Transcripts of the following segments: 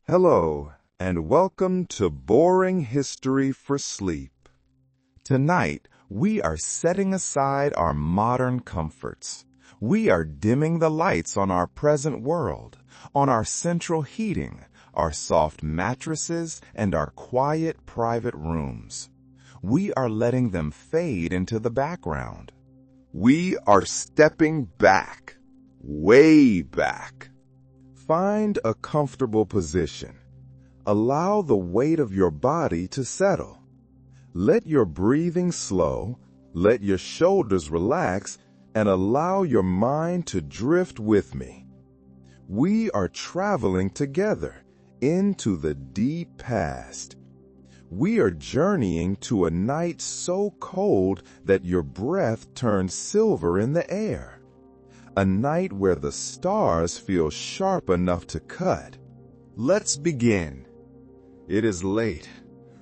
Hello, and welcome to Boring History for Sleep. Tonight, we are setting aside our modern comforts. We are dimming the lights on our present world, on our central heating, our soft mattresses, and our quiet private rooms. We are letting them fade into the background. We are stepping back, way back. Find a comfortable position. Allow the weight of your body to settle. Let your breathing slow, let your shoulders relax, and allow your mind to drift with me. We are traveling together into the deep past. We are journeying to a night so cold that your breath turns silver in the air. A night where the stars feel sharp enough to cut. Let's begin. It is late.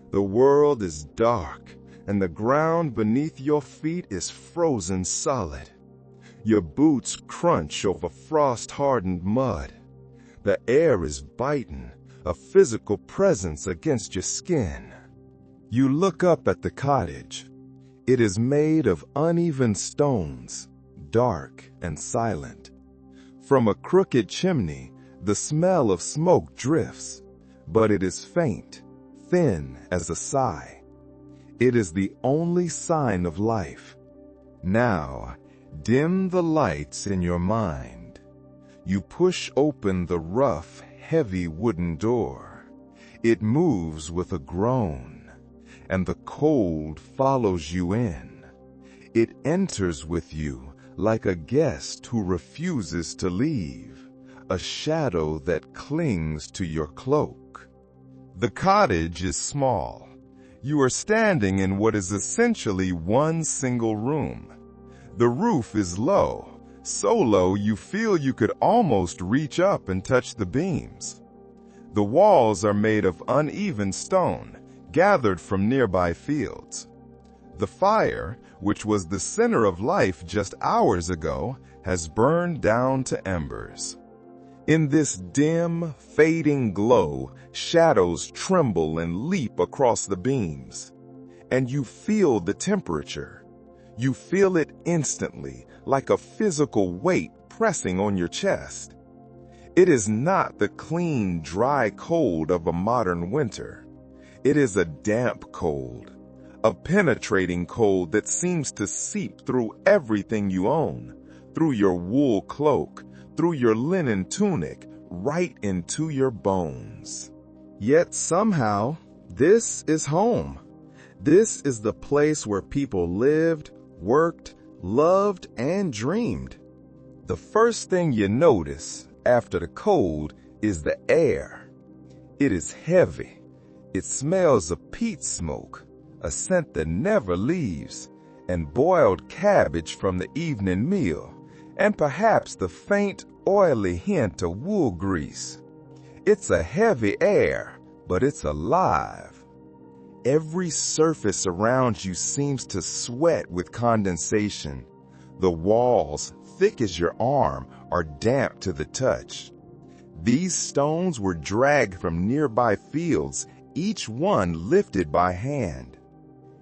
The world is dark, and the ground beneath your feet is frozen solid. Your boots crunch over frost-hardened mud. The air is biting, a physical presence against your skin. You look up at the cottage. It is made of uneven stones, dark and silent. From a crooked chimney, the smell of smoke drifts, but it is faint, thin as a sigh. It is the only sign of life. Now, dim the lights in your mind. You push open the rough, heavy wooden door. It moves with a groan, and the cold follows you in. It enters with you like a guest who refuses to leave, a shadow that clings to your cloak. The cottage is small. You are standing in what is essentially one single room. The roof is low, so low you feel you could almost reach up and touch the beams. The walls are made of uneven stone, gathered from nearby fields. The fire, which was the center of life just hours ago, has burned down to embers. In this dim, fading glow, shadows tremble and leap across the beams. And you feel the temperature. You feel it instantly, like a physical weight pressing on your chest. It is not the clean, dry cold of a modern winter. It is a damp cold. A penetrating cold that seems to seep through everything you own, through your wool cloak, through your linen tunic, right into your bones. Yet somehow, this is home. This is the place where people lived, worked, loved, and dreamed. The first thing you notice after the cold is the air. It is heavy. It smells of peat smoke, a scent that never leaves, and boiled cabbage from the evening meal, and perhaps the faint, oily hint of wool grease. It's a heavy air, but it's alive. Every surface around you seems to sweat with condensation. The walls, thick as your arm, are damp to the touch. These stones were dragged from nearby fields, each one lifted by hand.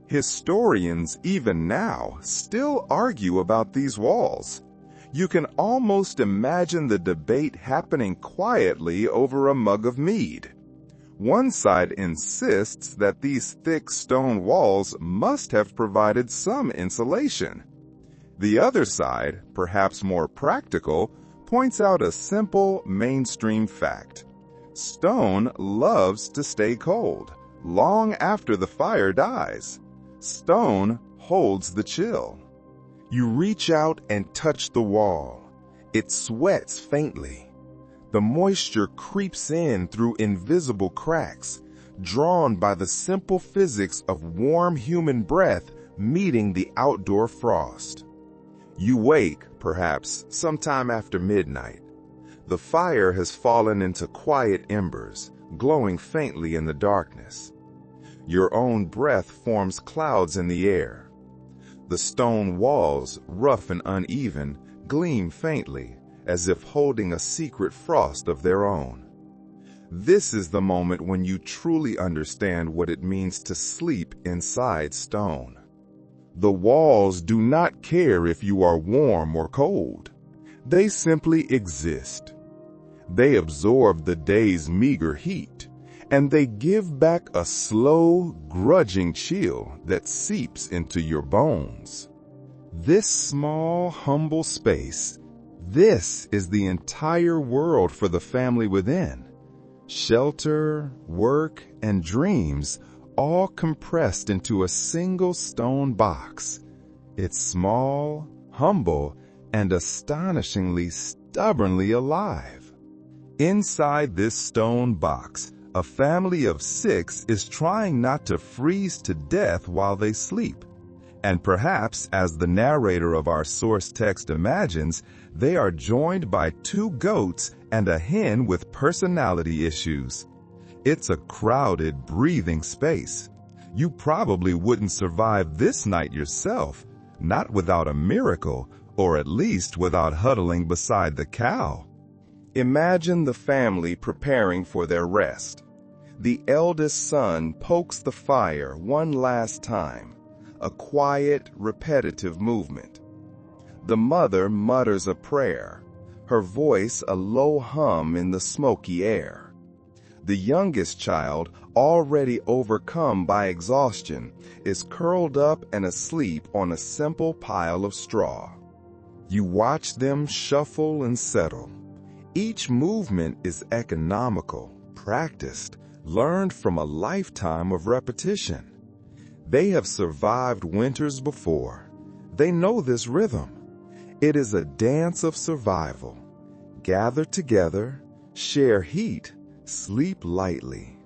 Historians, even now, still argue about these walls. You can almost imagine the debate happening quietly over a mug of mead. One side insists that these thick stone walls must have provided some insulation. The other side, perhaps more practical, points out a simple, mainstream fact. Stone loves to stay cold, long after the fire dies. Stone holds the chill. You reach out and touch the wall. It sweats faintly. The moisture creeps in through invisible cracks, drawn by the simple physics of warm human breath meeting the outdoor frost. You wake, perhaps, sometime after midnight. The fire has fallen into quiet embers, glowing faintly in the darkness. Your own breath forms clouds in the air. The stone walls, rough and uneven, gleam faintly, as if holding a secret frost of their own. This is the moment when you truly understand what it means to sleep inside stone. The walls do not care if you are warm or cold. They simply exist. They absorb the day's meager heat, and they give back a slow, grudging chill that seeps into your bones. This small, humble space, this is the entire world for the family within. Shelter, work, and dreams all compressed into a single stone box. It's small, humble, and astonishingly, stubbornly alive. Inside this stone box, a family of 6 is trying not to freeze to death while they sleep. And perhaps, as the narrator of our source text imagines, they are joined by 2 goats and a hen with personality issues. It's a crowded, breathing space. You probably wouldn't survive this night yourself, not without a miracle, or at least without huddling beside the cow. Imagine the family preparing for their rest. The eldest son pokes the fire one last time, a quiet, repetitive movement. The mother mutters a prayer, her voice a low hum in the smoky air. The youngest child, already overcome by exhaustion, is curled up and asleep on a simple pile of straw. You watch them shuffle and settle. Each movement is economical, practiced, learned from a lifetime of repetition. They have survived winters before. They know this rhythm. It is a dance of survival. Gather together, share heat, sleep lightly.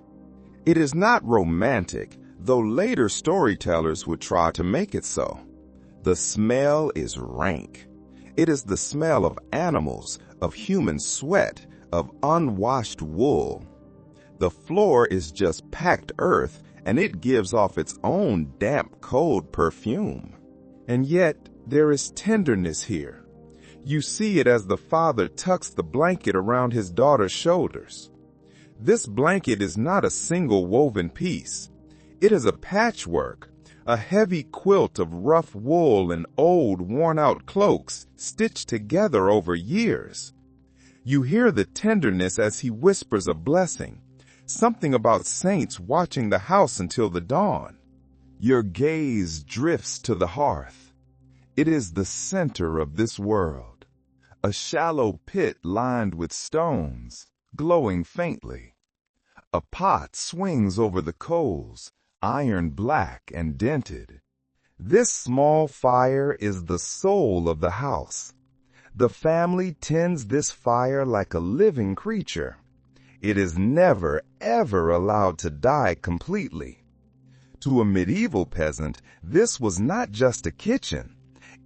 It is not romantic, though later storytellers would try to make it so. The smell is rank. It is the smell of animals, of human sweat, of unwashed wool. The floor is just packed earth, and it gives off its own damp, cold perfume. And yet, there is tenderness here. You see it as the father tucks the blanket around his daughter's shoulders. This blanket is not a single woven piece. It is a patchwork, a heavy quilt of rough wool and old, worn-out cloaks stitched together over years. You hear the tenderness as he whispers a blessing, something about saints watching the house until the dawn. Your gaze drifts to the hearth. It is the center of this world, a shallow pit lined with stones, glowing faintly. A pot swings over the coals, iron black and dented. This small fire is the soul of the house. The family tends this fire like a living creature. It is never, ever allowed to die completely. To a medieval peasant, this was not just a kitchen.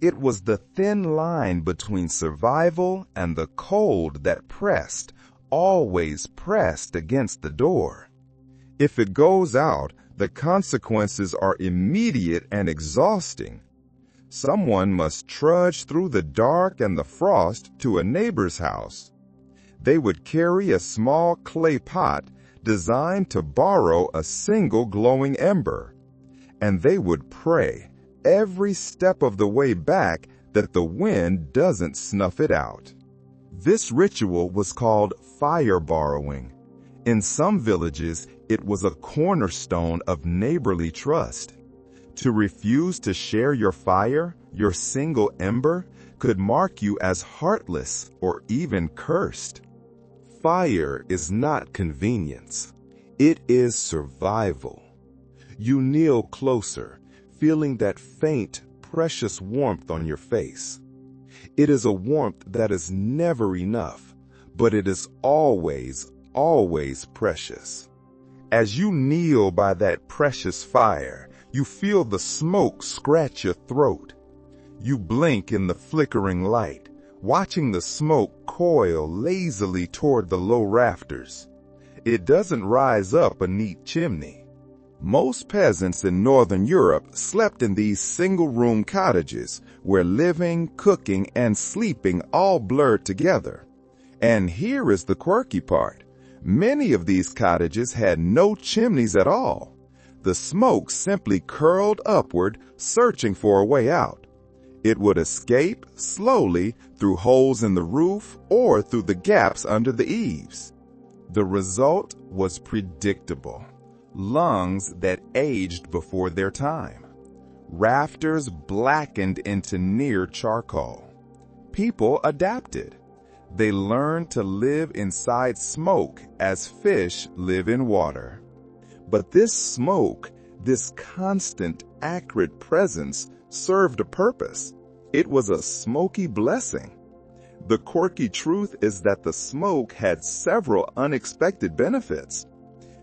It was the thin line between survival and the cold that pressed, always pressed against the door. If it goes out, the consequences are immediate and exhausting. Someone must trudge through the dark and the frost to a neighbor's house. They would carry a small clay pot designed to borrow a single glowing ember, and they would pray every step of the way back that the wind doesn't snuff it out. This ritual was called fire borrowing. In some villages, it was a cornerstone of neighborly trust. To refuse to share your fire, your single ember, could mark you as heartless or even cursed. Fire is not convenience. It is survival. You kneel closer, feeling that faint, precious warmth on your face. It is a warmth that is never enough, but it is always, always precious. As you kneel by that precious fire, you feel the smoke scratch your throat. You blink in the flickering light, watching the smoke coil lazily toward the low rafters. It doesn't rise up a neat chimney. Most peasants in Northern Europe slept in these single-room cottages where living, cooking, and sleeping all blurred together. And here is the quirky part. Many of these cottages had no chimneys at all. The smoke simply curled upward, searching for a way out. It would escape slowly through holes in the roof or through the gaps under the eaves. The result was predictable: lungs that aged before their time. Rafters blackened into near charcoal. People adapted. They learned to live inside smoke as fish live in water. But this smoke, this constant, acrid presence, served a purpose. It was a smoky blessing. The quirky truth is that the smoke had several unexpected benefits.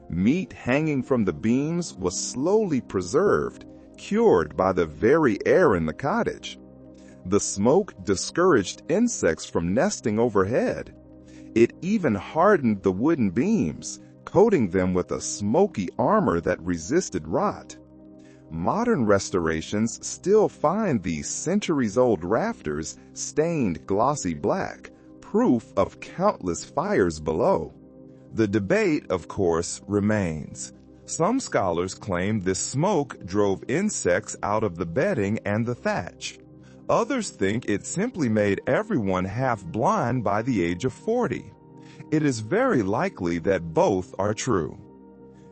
Meat hanging from the beams was slowly preserved, cured by the very air in the cottage. The smoke discouraged insects from nesting overhead. It even hardened the wooden beams, coating them with a smoky armor that resisted rot. Modern restorations still find these centuries-old rafters stained glossy black, proof of countless fires below. The debate, of course, remains. Some scholars claim this smoke drove insects out of the bedding and the thatch. Others think it simply made everyone half blind by the age of 40. It is very likely that both are true.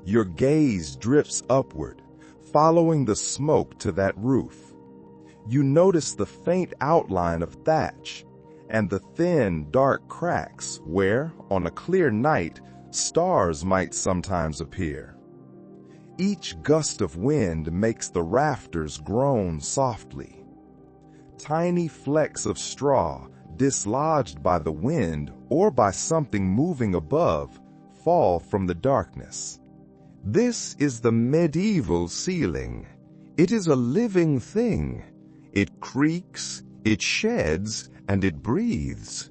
Your gaze drifts upward, following the smoke to that roof. You notice the faint outline of thatch and the thin, dark cracks where, on a clear night, stars might sometimes appear. Each gust of wind makes the rafters groan softly. Tiny flecks of straw, dislodged by the wind or by something moving above, fall from the darkness. This is the medieval ceiling. It is a living thing. It creaks, it sheds, and it breathes.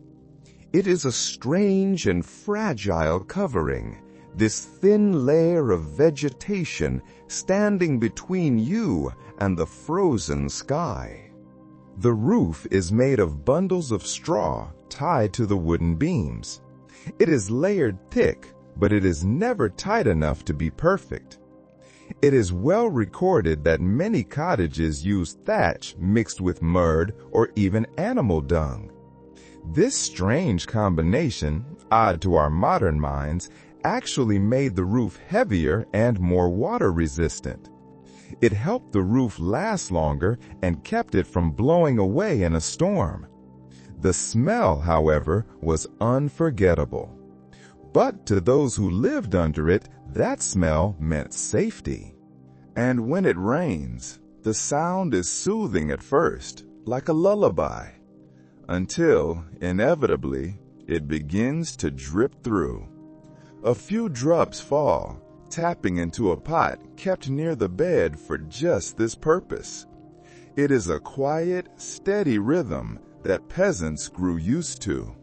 It is a strange and fragile covering, this thin layer of vegetation standing between you and the frozen sky. The roof is made of bundles of straw tied to the wooden beams. It is layered thick, but it is never tight enough to be perfect. It is well recorded that many cottages use thatch mixed with mud or even animal dung. This strange combination, odd to our modern minds, actually made the roof heavier and more water resistant. It helped the roof last longer and kept it from blowing away in a storm. The smell, however, was unforgettable. But to those who lived under it, that smell meant safety. And when it rains, the sound is soothing at first, like a lullaby, until, inevitably, it begins to drip through. A few drops fall, tapping into a pot kept near the bed for just this purpose. It is a quiet, steady rhythm that peasants grew used to.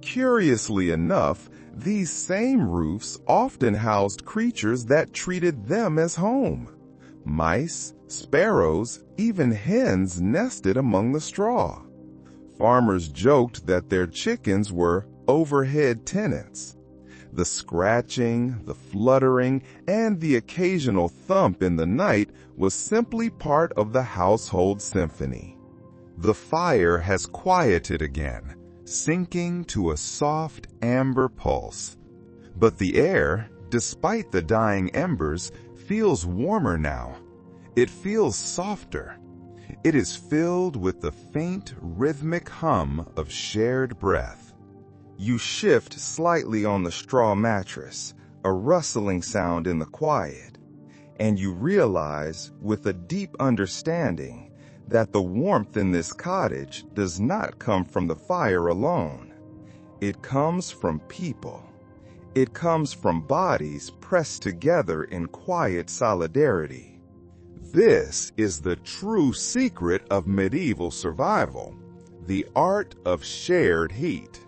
Curiously enough, these same roofs often housed creatures that treated them as home. Mice, sparrows, even hens nested among the straw. Farmers joked that their chickens were overhead tenants. The scratching, the fluttering, and the occasional thump in the night was simply part of the household symphony. The fire has quieted again, sinking to a soft amber pulse. But the air, despite the dying embers, feels warmer now. It feels softer. It is filled with the faint, rhythmic hum of shared breath. You shift slightly on the straw mattress, a rustling sound in the quiet, and you realize, with a deep understanding, that the warmth in this cottage does not come from the fire alone. It comes from people. It comes from bodies pressed together in quiet solidarity. This is the true secret of medieval survival, the art of shared heat.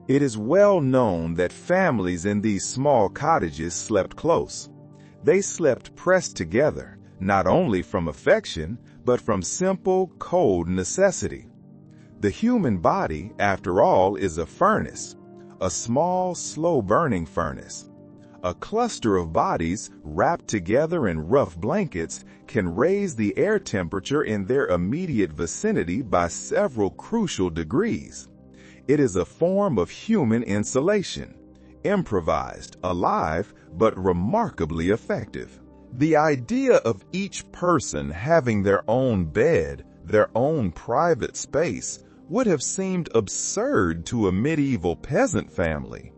It is well known that families in these small cottages slept close. They slept pressed together, not only from affection, but from simple, cold necessity. The human body, after all, is a furnace. a small, slow-burning furnace. A cluster of bodies wrapped together in rough blankets can raise the air temperature in their immediate vicinity by several crucial degrees. It is a form of human insulation, improvised, alive, but remarkably effective. The idea of each person having their own bed, their own private space, would have seemed absurd to a medieval peasant family.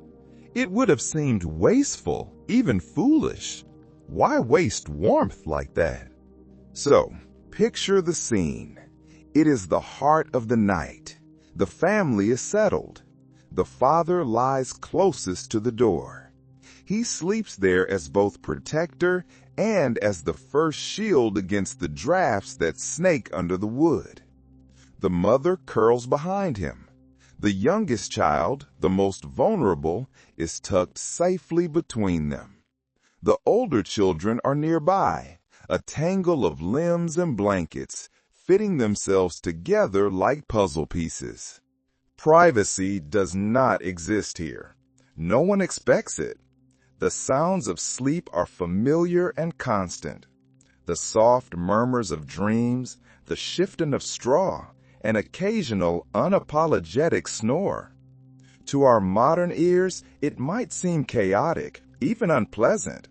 It would have seemed wasteful, even foolish. Why waste warmth like that? So, picture the scene. It is the heart of the night. The family is settled. The father lies closest to the door. He sleeps there as both protector and as the first shield against the drafts that snake under the wood. The mother curls behind him. The youngest child, the most vulnerable, is tucked safely between them. The older children are nearby, a tangle of limbs and blankets, fitting themselves together like puzzle pieces. Privacy does not exist here. No one expects it. The sounds of sleep are familiar and constant. The soft murmurs of dreams, the shifting of straw, an occasional unapologetic snore. To our modern ears, it might seem chaotic, even unpleasant.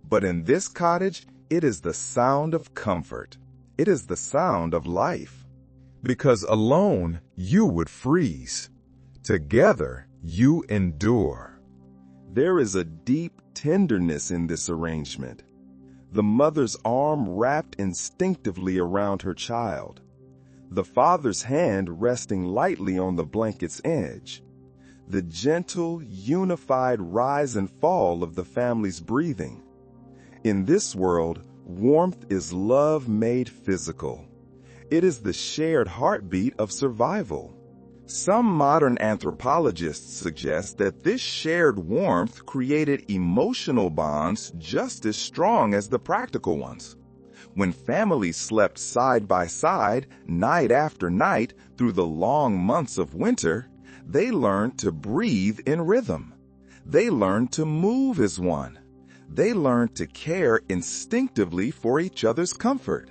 But in this cottage, it is the sound of comfort. It is the sound of life. Because alone, you would freeze. Together, you endure. There is a deep tenderness in this arrangement. The mother's arm wrapped instinctively around her child. The father's hand resting lightly on the blanket's edge. The gentle, unified rise and fall of the family's breathing. In this world, warmth is love made physical. It is the shared heartbeat of survival. Some modern anthropologists suggest that this shared warmth created emotional bonds just as strong as the practical ones. When families slept side by side, night after night, through the long months of winter, they learned to breathe in rhythm. They learned to move as one. They learned to care instinctively for each other's comfort.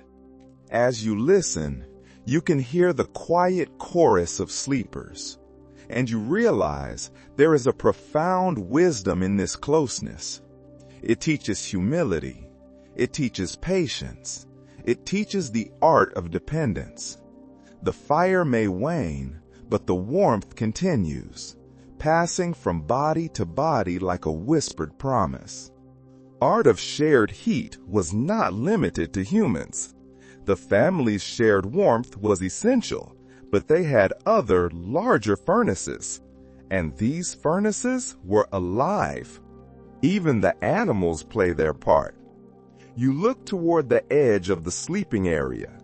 As you listen, you can hear the quiet chorus of sleepers, and you realize there is a profound wisdom in this closeness. It teaches humility. It teaches patience. It teaches the art of dependence. The fire may wane, but the warmth continues, passing from body to body like a whispered promise. Art of shared heat was not limited to humans. The family's shared warmth was essential, but they had other, larger furnaces, and these furnaces were alive. Even the animals play their part. You look toward the edge of the sleeping area.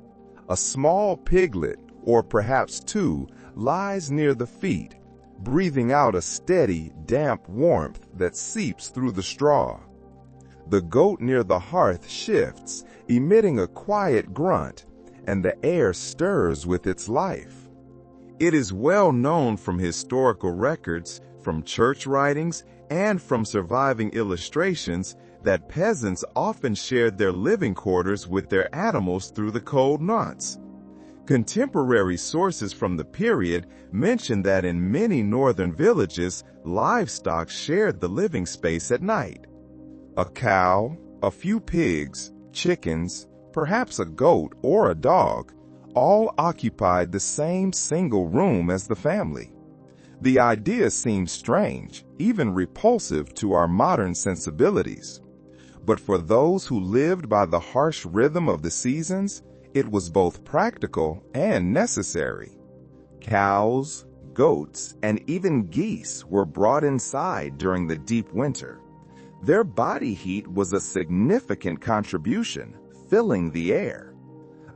A small piglet, or perhaps two, lies near the feet, breathing out a steady, damp warmth that seeps through the straw. The goat near the hearth shifts, emitting a quiet grunt, and the air stirs with its life. It is well known from historical records, from church writings, and from surviving illustrations that peasants often shared their living quarters with their animals through the cold months. Contemporary sources from the period mention that in many northern villages, livestock shared the living space at night. A cow, a few pigs, chickens, perhaps a goat or a dog, all occupied the same single room as the family. The idea seems strange, even repulsive to our modern sensibilities. But for those who lived by the harsh rhythm of the seasons, it was both practical and necessary. Cows, goats, and even geese were brought inside during the deep winter. Their body heat was a significant contribution, filling the air.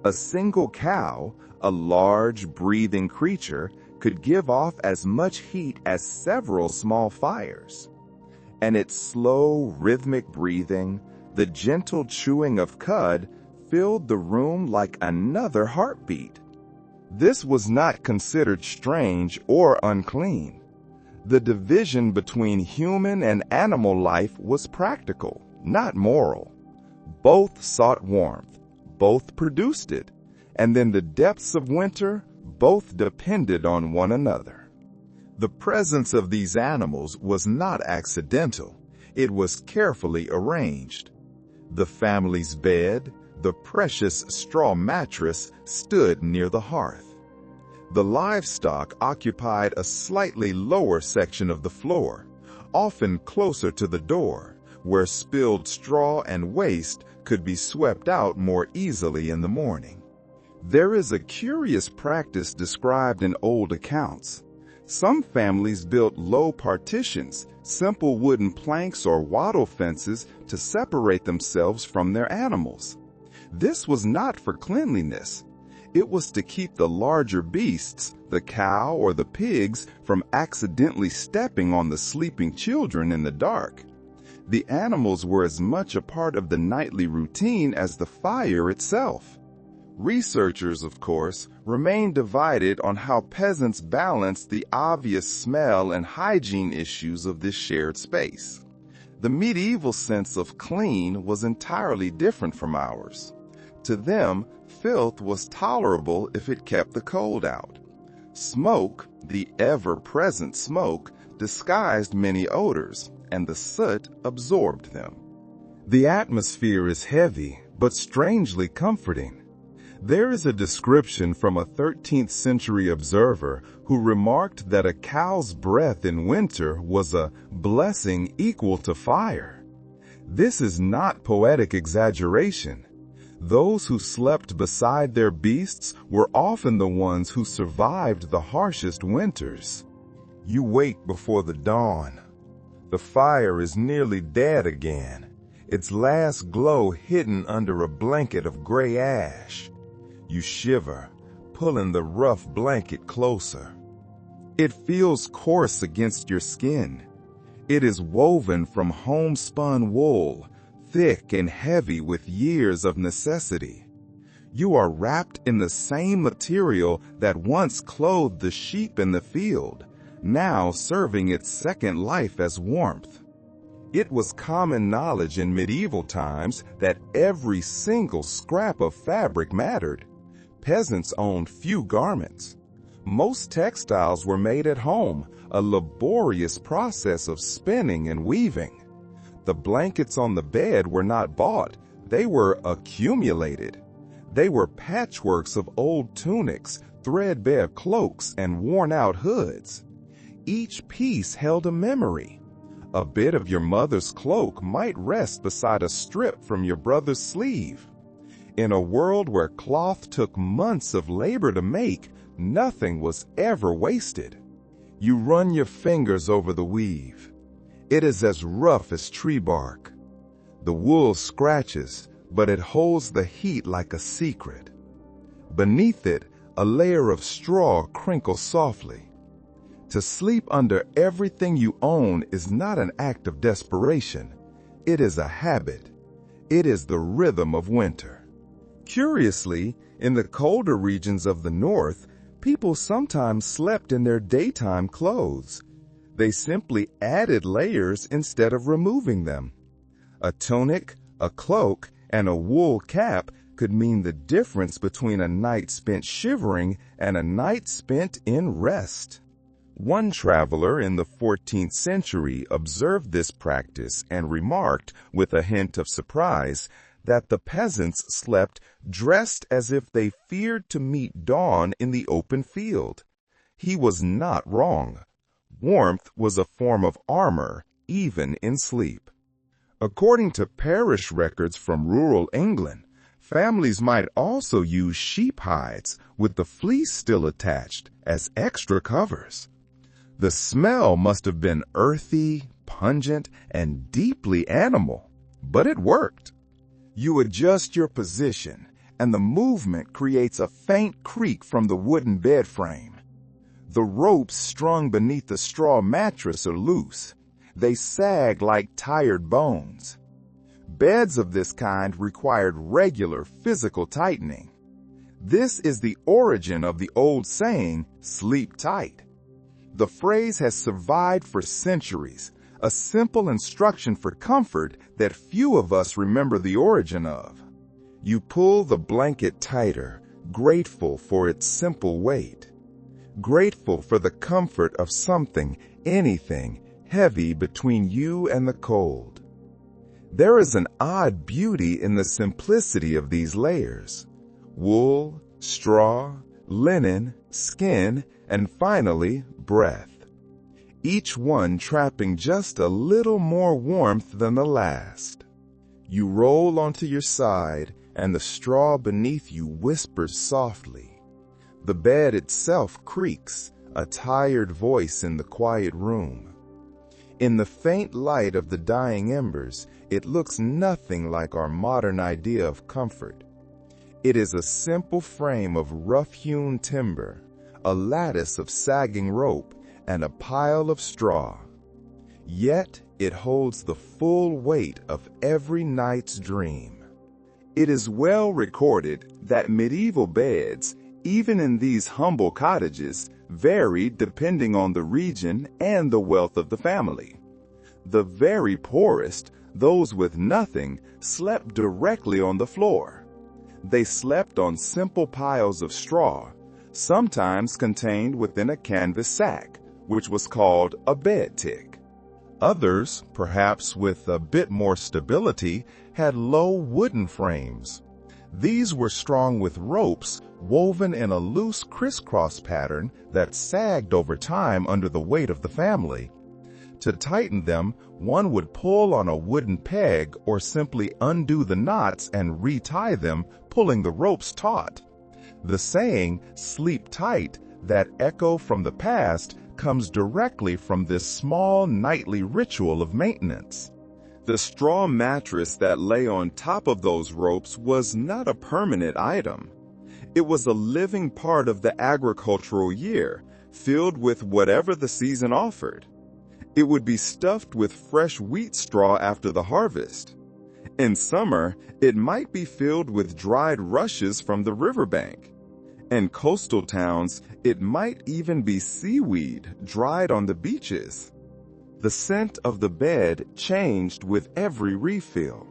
A single cow, a large, breathing creature, could give off as much heat as several small fires. And its slow, rhythmic breathing, the gentle chewing of cud, filled the room like another heartbeat. This was not considered strange or unclean. The division between human and animal life was practical, not moral. Both sought warmth, both produced it, and in the depths of winter, both depended on one another. The presence of these animals was not accidental. It was carefully arranged. The family's bed, the precious straw mattress, stood near the hearth. The livestock occupied a slightly lower section of the floor, often closer to the door, where spilled straw and waste could be swept out more easily in the morning. There is a curious practice described in old accounts. Some families built low partitions, simple wooden planks or wattle fences to separate themselves from their animals. This was not for cleanliness. It was to keep the larger beasts, the cow or the pigs, from accidentally stepping on the sleeping children in the dark. The animals were as much a part of the nightly routine as the fire itself. Researchers, of course, remain divided on how peasants balanced the obvious smell and hygiene issues of this shared space. The medieval sense of clean was entirely different from ours. To them, filth was tolerable if it kept the cold out. Smoke, the ever-present smoke, disguised many odors, and the soot absorbed them. The atmosphere is heavy, but strangely comforting. There is a description from a 13th century observer who remarked that a cow's breath in winter was a blessing equal to fire. This is not poetic exaggeration. Those who slept beside their beasts were often the ones who survived the harshest winters. You wake before the dawn. The fire is nearly dead again, its last glow hidden under a blanket of gray ash. You shiver, pulling the rough blanket closer. It feels coarse against your skin. It is woven from homespun wool, thick and heavy with years of necessity. You are wrapped in the same material that once clothed the sheep in the field, now serving its second life as warmth. It was common knowledge in medieval times that every single scrap of fabric mattered. Peasants owned few garments. Most textiles were made at home, a laborious process of spinning and weaving. The blankets on the bed were not bought, they were accumulated. They were patchworks of old tunics, threadbare cloaks, and worn-out hoods. Each piece held a memory. A bit of your mother's cloak might rest beside a strip from your brother's sleeve. In a world where cloth took months of labor to make, nothing was ever wasted. You run your fingers over the weave. It is as rough as tree bark. The wool scratches, but it holds the heat like a secret. Beneath it, a layer of straw crinkles softly. To sleep under everything you own is not an act of desperation. It is a habit. It is the rhythm of winter. Curiously, in the colder regions of the north, people sometimes slept in their daytime clothes. They simply added layers instead of removing them. A tunic, a cloak, and a wool cap could mean the difference between a night spent shivering and a night spent in rest. One traveler in the 14th century observed this practice and remarked, with a hint of surprise, that the peasants slept dressed as if they feared to meet dawn in the open field. He was not wrong. Warmth was a form of armor, even in sleep. According to parish records from rural England, families might also use sheep hides with the fleece still attached as extra covers. The smell must have been earthy, pungent, and deeply animal, but it worked. You adjust your position, and the movement creates a faint creak from the wooden bed frame. The ropes strung beneath the straw mattress are loose. They sag like tired bones. Beds of this kind required regular physical tightening. This is the origin of the old saying, "Sleep tight." The phrase has survived for centuries, a simple instruction for comfort that few of us remember the origin of. You pull the blanket tighter, grateful for its simple weight, grateful for the comfort of something, anything, heavy between you and the cold. There is an odd beauty in the simplicity of these layers: wool, straw, linen, skin, and finally, breath. Each one trapping just a little more warmth than the last. You roll onto your side, and the straw beneath you whispers softly. The bed itself creaks, a tired voice in the quiet room. In the faint light of the dying embers, it looks nothing like our modern idea of comfort. It is a simple frame of rough-hewn timber, a lattice of sagging rope, and a pile of straw. Yet it holds the full weight of every night's dream. It is well recorded that medieval beds, even in these humble cottages, varied depending on the region and the wealth of the family. The very poorest, those with nothing, slept directly on the floor. They slept on simple piles of straw, sometimes contained within a canvas sack, which was called a bed tick. Others, perhaps with a bit more stability, had low wooden frames. These were strung with ropes woven in a loose crisscross pattern that sagged over time under the weight of the family. To tighten them, one would pull on a wooden peg or simply undo the knots and retie them, pulling the ropes taut. The saying, "sleep tight," that echo from the past, comes directly from this small nightly ritual of maintenance. The straw mattress that lay on top of those ropes was not a permanent item. It was a living part of the agricultural year, filled with whatever the season offered. It would be stuffed with fresh wheat straw after the harvest. In summer, it might be filled with dried rushes from the riverbank. In coastal towns, it might even be seaweed dried on the beaches. The scent of the bed changed with every refill.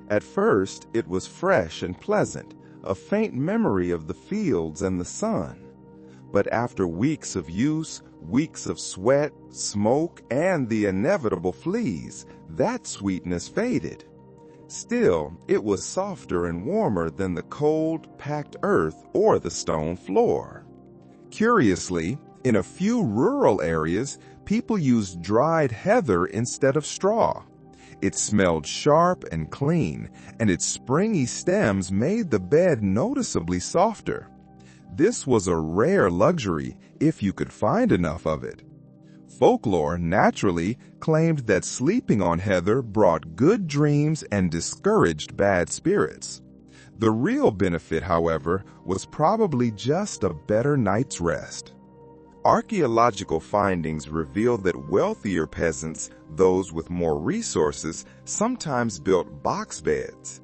At first, it was fresh and pleasant, a faint memory of the fields and the sun. But after weeks of use, weeks of sweat, smoke, and the inevitable fleas, that sweetness faded. Still, it was softer and warmer than the cold, packed earth or the stone floor. Curiously, in a few rural areas, people used dried heather instead of straw. It smelled sharp and clean, and its springy stems made the bed noticeably softer. This was a rare luxury if you could find enough of it. Folklore naturally claimed that sleeping on heather brought good dreams and discouraged bad spirits. The real benefit, however, was probably just a better night's rest. Archaeological findings reveal that wealthier peasants, those with more resources, sometimes built box beds.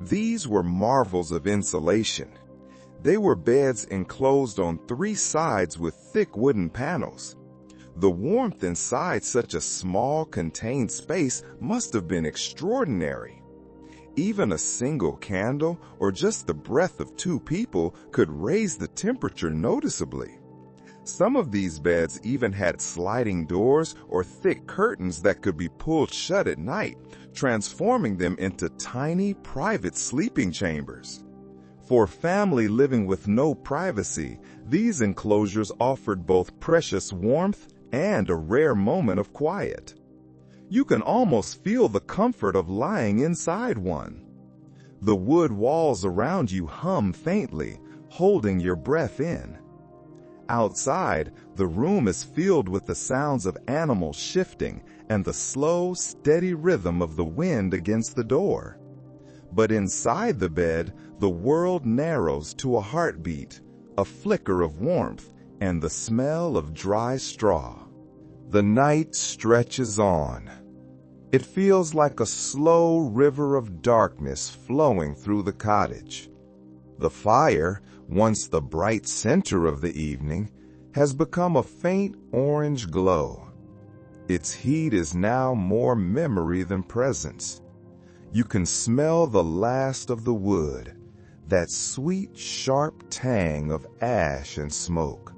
These were marvels of insulation. They were beds enclosed on three sides with thick wooden panels. The warmth inside such a small, contained space must have been extraordinary. Even a single candle or just the breath of two people could raise the temperature noticeably. Some of these beds even had sliding doors or thick curtains that could be pulled shut at night, transforming them into tiny, private sleeping chambers. For a family living with no privacy, these enclosures offered both precious warmth and a rare moment of quiet. You can almost feel the comfort of lying inside one. The wood walls around you hum faintly, holding your breath in. Outside, the room is filled with the sounds of animals shifting and the slow, steady rhythm of the wind against the door. But inside the bed, the world narrows to a heartbeat, a flicker of warmth, and the smell of dry straw. The night stretches on. It feels like a slow river of darkness flowing through the cottage. The fire, once the bright center of the evening, has become a faint orange glow. Its heat is now more memory than presence. You can smell the last of the wood, that sweet, sharp tang of ash and smoke.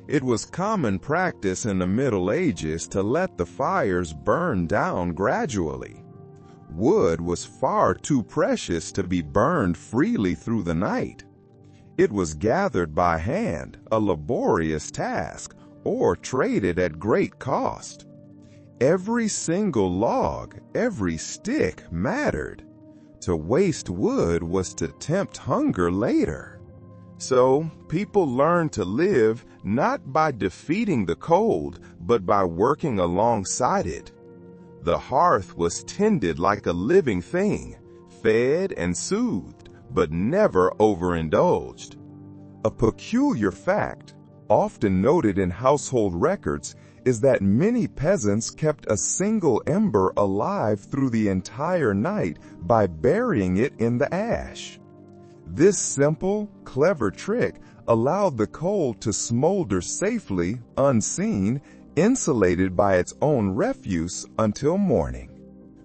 It was common practice in the Middle Ages to let the fires burn down gradually. Wood was far too precious to be burned freely through the night. It was gathered by hand, a laborious task, or traded at great cost. Every single log, every stick mattered. To waste wood was to tempt hunger later. So, people learned to live not by defeating the cold, but by working alongside it. The hearth was tended like a living thing, fed and soothed, but never overindulged. A peculiar fact, often noted in household records, is that many peasants kept a single ember alive through the entire night by burying it in the ash. This simple, clever trick allowed the coal to smolder safely, unseen, insulated by its own refuse until morning.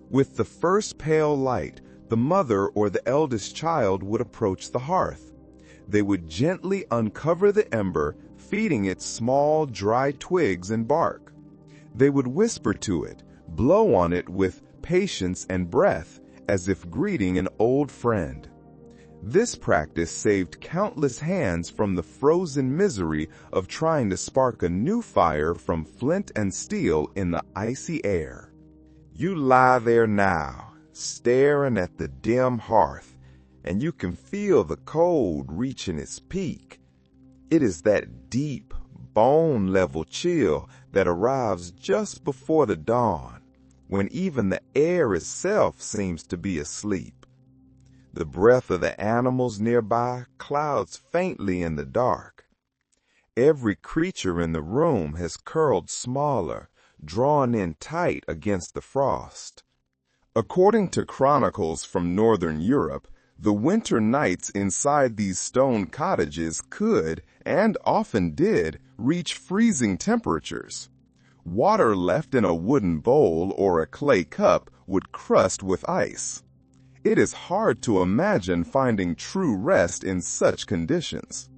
With the first pale light, the mother or the eldest child would approach the hearth. They would gently uncover the ember, feeding it small, dry twigs and bark. They would whisper to it, blow on it with patience and breath, as if greeting an old friend. This practice saved countless hands from the frozen misery of trying to spark a new fire from flint and steel in the icy air. You lie there now, staring at the dim hearth, and you can feel the cold reaching its peak. It is that deep, bone-level chill that arrives just before the dawn, when even the air itself seems to be asleep. The breath of the animals nearby clouds faintly in the dark. Every creature in the room has curled smaller, drawn in tight against the frost. According to chronicles from Northern Europe, the winter nights inside these stone cottages could, and often did, reach freezing temperatures. Water left in a wooden bowl or a clay cup would crust with ice. It is hard to imagine finding true rest in such conditions.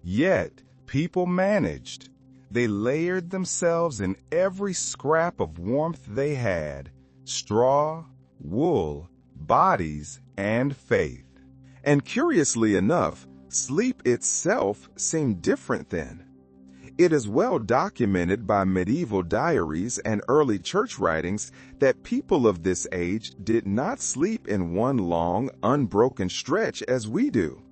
Yet, people managed. They layered themselves in every scrap of warmth they had: straw, wool, bodies, and faith. And curiously enough, sleep itself seemed different then. It is well documented by medieval diaries and early church writings that people of this age did not sleep in one long, unbroken stretch as we do.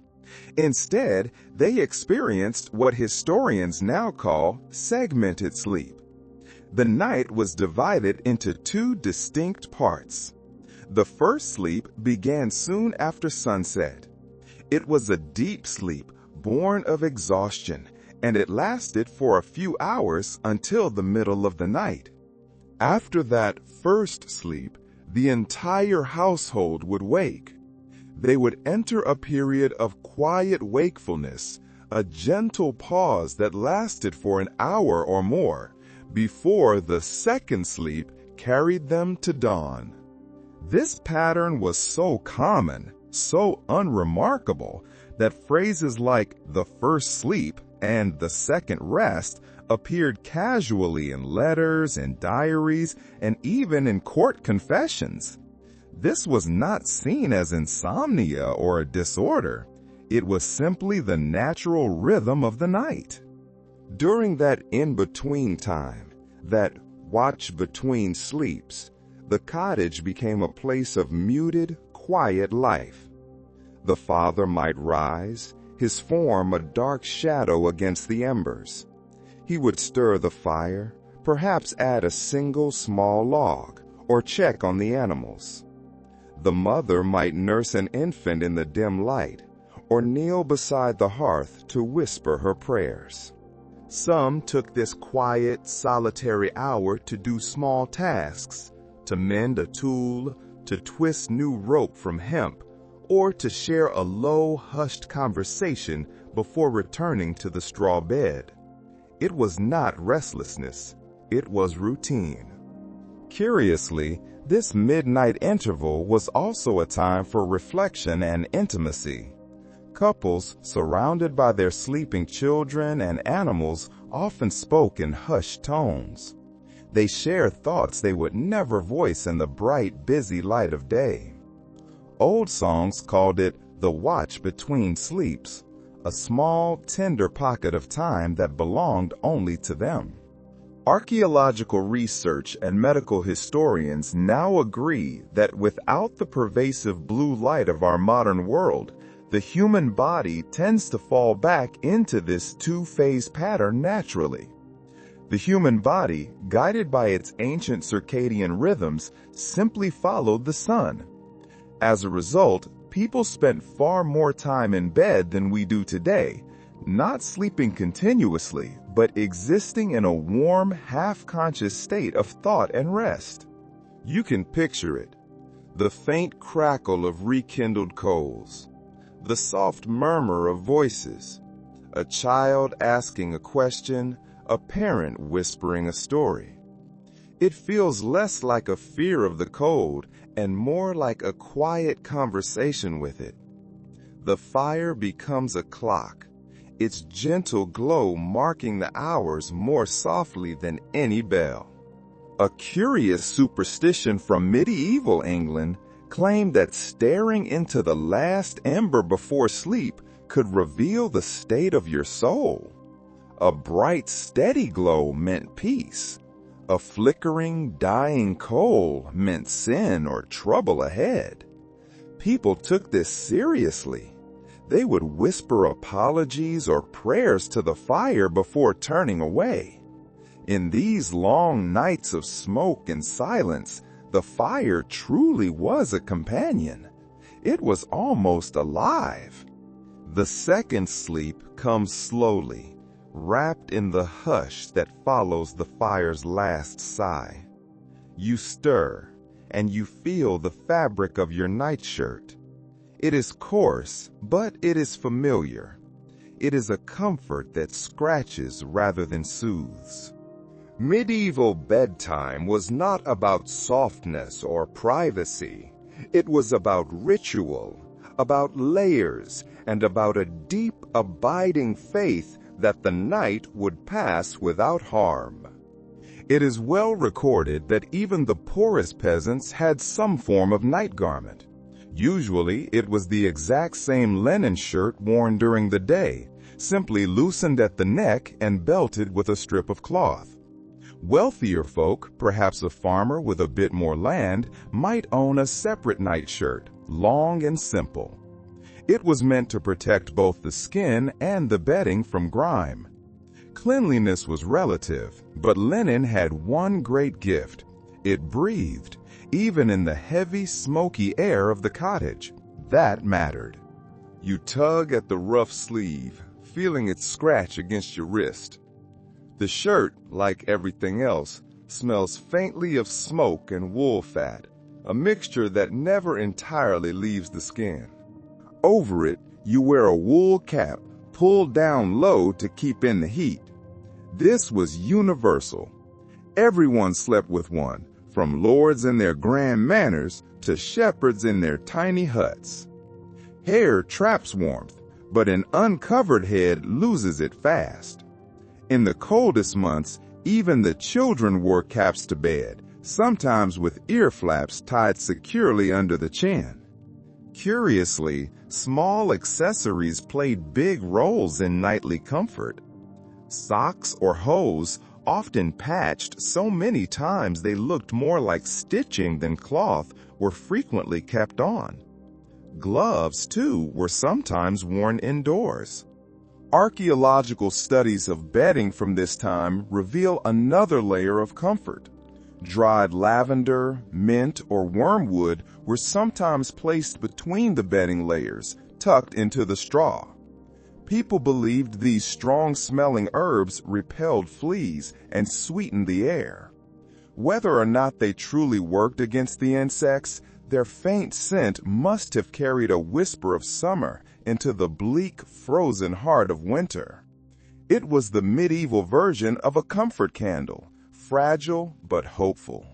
Instead, they experienced what historians now call segmented sleep. The night was divided into two distinct parts. The first sleep began soon after sunset. It was a deep sleep, born of exhaustion, and it lasted for a few hours until the middle of the night. After that first sleep, the entire household would wake. They would enter a period of quiet wakefulness, a gentle pause that lasted for an hour or more, before the second sleep carried them to dawn. This pattern was so common, so unremarkable, that phrases like the first sleep and the second rest appeared casually in letters and diaries and even in court confessions. This was not seen as insomnia or a disorder. It was simply the natural rhythm of the night. During that in-between time, that watch between sleeps, the cottage became a place of muted, quiet life. The father might rise, his form a dark shadow against the embers. He would stir the fire, perhaps add a single small log, or check on the animals. The mother might nurse an infant in the dim light, or kneel beside the hearth to whisper her prayers. Some took this quiet, solitary hour to do small tasks, to mend a tool, to twist new rope from hemp, or to share a low, hushed conversation before returning to the straw bed. It was not restlessness, it was routine. Curiously, this midnight interval was also a time for reflection and intimacy. Couples, surrounded by their sleeping children and animals, often spoke in hushed tones. They shared thoughts they would never voice in the bright, busy light of day. Old songs called it the watch between sleeps, a small, tender pocket of time that belonged only to them. Archaeological research and medical historians now agree that without the pervasive blue light of our modern world, the human body tends to fall back into this two-phase pattern naturally. The human body, guided by its ancient circadian rhythms, simply followed the sun. As a result, people spent far more time in bed than we do today, not sleeping continuously, but existing in a warm, half-conscious state of thought and rest. You can picture it. The faint crackle of rekindled coals, the soft murmur of voices, a child asking a question, a parent whispering a story. It feels less like a fear of the cold and more like a quiet conversation with it. The fire becomes a clock, its gentle glow marking the hours more softly than any bell. A curious superstition from medieval England claimed that staring into the last ember before sleep could reveal the state of your soul. A bright, steady glow meant peace. A flickering, dying coal meant sin or trouble ahead. People took this seriously. They would whisper apologies or prayers to the fire before turning away. In these long nights of smoke and silence, the fire truly was a companion. It was almost alive. The second sleep comes slowly, wrapped in the hush that follows the fire's last sigh. You stir, and you feel the fabric of your nightshirt. It is coarse, but it is familiar. It is a comfort that scratches rather than soothes. Medieval bedtime was not about softness or privacy. It was about ritual, about layers, and about a deep, abiding faith that the night would pass without harm. It is well recorded that even the poorest peasants had some form of night garment. Usually, it was the exact same linen shirt worn during the day, simply loosened at the neck and belted with a strip of cloth. Wealthier folk, perhaps a farmer with a bit more land, might own a separate nightshirt, long and simple. It was meant to protect both the skin and the bedding from grime. Cleanliness was relative, but linen had one great gift. It breathed, even in the heavy, smoky air of the cottage. That mattered. You tug at the rough sleeve, feeling it scratch against your wrist. The shirt, like everything else, smells faintly of smoke and wool fat, a mixture that never entirely leaves the skin. Over it, you wear a wool cap pulled down low to keep in the heat. This was universal. Everyone slept with one, from lords in their grand manors to shepherds in their tiny huts. Hair traps warmth, but an uncovered head loses it fast. In the coldest months, even the children wore caps to bed, sometimes with ear flaps tied securely under the chin. Curiously, small accessories played big roles in nightly comfort. Socks or hose, often patched so many times they looked more like stitching than cloth, were frequently kept on. Gloves, too, were sometimes worn indoors. Archaeological studies of bedding from this time reveal another layer of comfort. Dried lavender, mint, or wormwood were sometimes placed between the bedding layers, tucked into the straw. People believed these strong-smelling herbs repelled fleas and sweetened the air. Whether or not they truly worked against the insects, their faint scent must have carried a whisper of summer into the bleak, frozen heart of winter. It was the medieval version of a comfort candle, fragile but hopeful.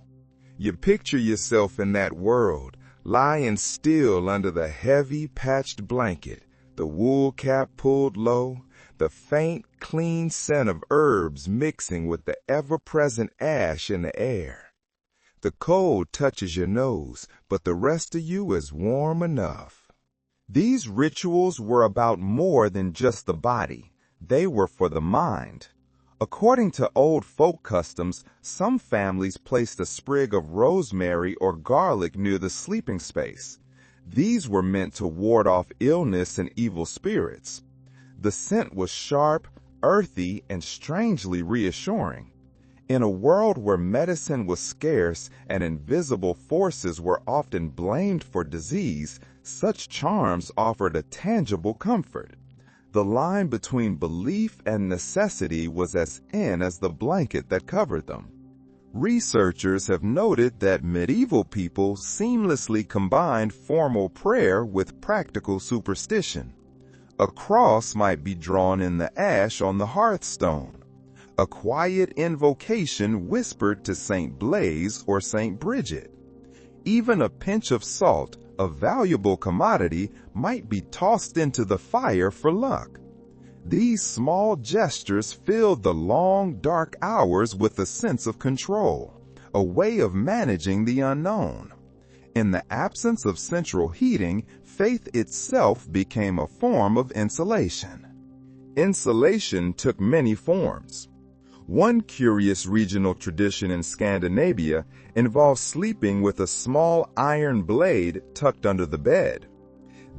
You picture yourself in that world, lying still under the heavy patched blanket, the wool cap pulled low, the faint, clean scent of herbs mixing with the ever-present ash in the air. The cold touches your nose, but the rest of you is warm enough. These rituals were about more than just the body. They were for the mind. According to old folk customs, some families placed a sprig of rosemary or garlic near the sleeping space. These were meant to ward off illness and evil spirits. The scent was sharp, earthy, and strangely reassuring. In a world where medicine was scarce and invisible forces were often blamed for disease, such charms offered a tangible comfort. The line between belief and necessity was as thin as the blanket that covered them. Researchers have noted that medieval people seamlessly combined formal prayer with practical superstition. A cross might be drawn in the ash on the hearthstone. A quiet invocation whispered to St. Blaise or St. Bridget. Even a pinch of salt, a valuable commodity, might be tossed into the fire for luck. These small gestures filled the long, dark hours with a sense of control, a way of managing the unknown. In the absence of central heating, faith itself became a form of insulation. Insulation took many forms. One curious regional tradition in Scandinavia involves sleeping with a small iron blade tucked under the bed.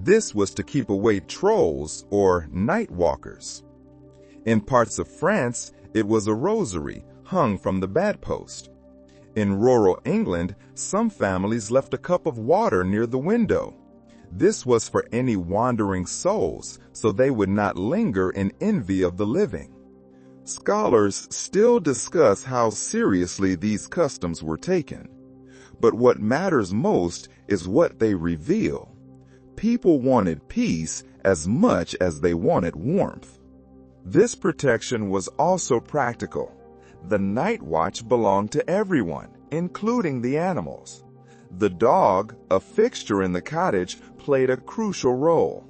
This was to keep away trolls or night walkers. In parts of France, it was a rosary hung from the bedpost. In rural England, some families left a cup of water near the window. This was for any wandering souls, so they would not linger in envy of the living. Scholars still discuss how seriously these customs were taken. But what matters most is what they reveal. People wanted peace as much as they wanted warmth. This protection was also practical. The night watch belonged to everyone, including the animals. The dog, a fixture in the cottage, played a crucial role.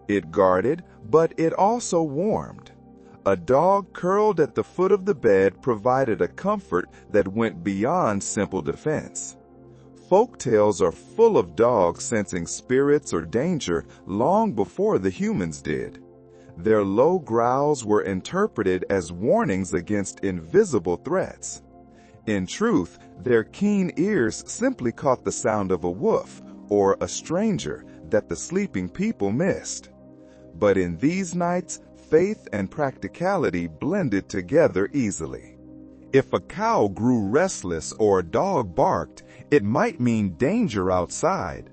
It guarded, but it also warmed. A dog curled at the foot of the bed provided a comfort that went beyond simple defense. Folk tales are full of dogs sensing spirits or danger long before the humans did. Their low growls were interpreted as warnings against invisible threats. In truth, their keen ears simply caught the sound of a wolf or a stranger that the sleeping people missed. But in these nights, faith and practicality blended together easily. If a cow grew restless or a dog barked, it might mean danger outside.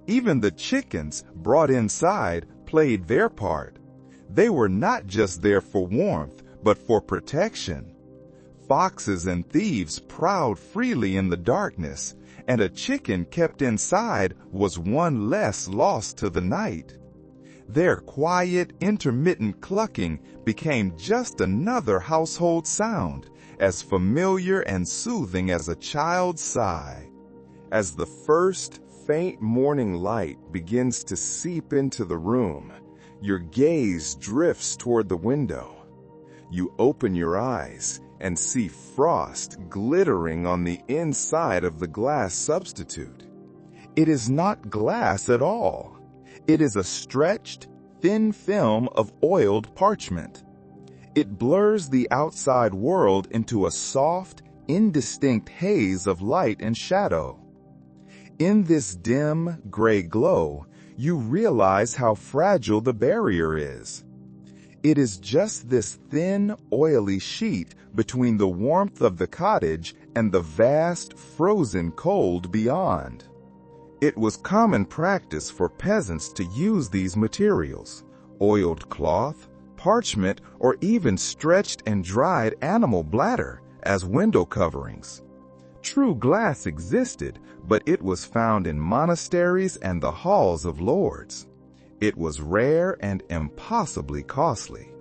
Even the chickens, brought inside, played their part. They were not just there for warmth, but for protection. Foxes and thieves prowled freely in the darkness, and a chicken kept inside was one less lost to the night. Their quiet, intermittent clucking became just another household sound, as familiar and soothing as a child's sigh. As the first faint morning light begins to seep into the room, your gaze drifts toward the window. You open your eyes and see frost glittering on the inside of the glass substitute. It is not glass at all. It is a stretched, thin film of oiled parchment. It blurs the outside world into a soft, indistinct haze of light and shadow. In this dim, gray glow, you realize how fragile the barrier is. It is just this thin, oily sheet between the warmth of the cottage and the vast, frozen cold beyond. It was common practice for peasants to use these materials, oiled cloth, parchment, or even stretched and dried animal bladder, as window coverings. True glass existed, but it was found in monasteries and the halls of lords. It was rare and impossibly costly.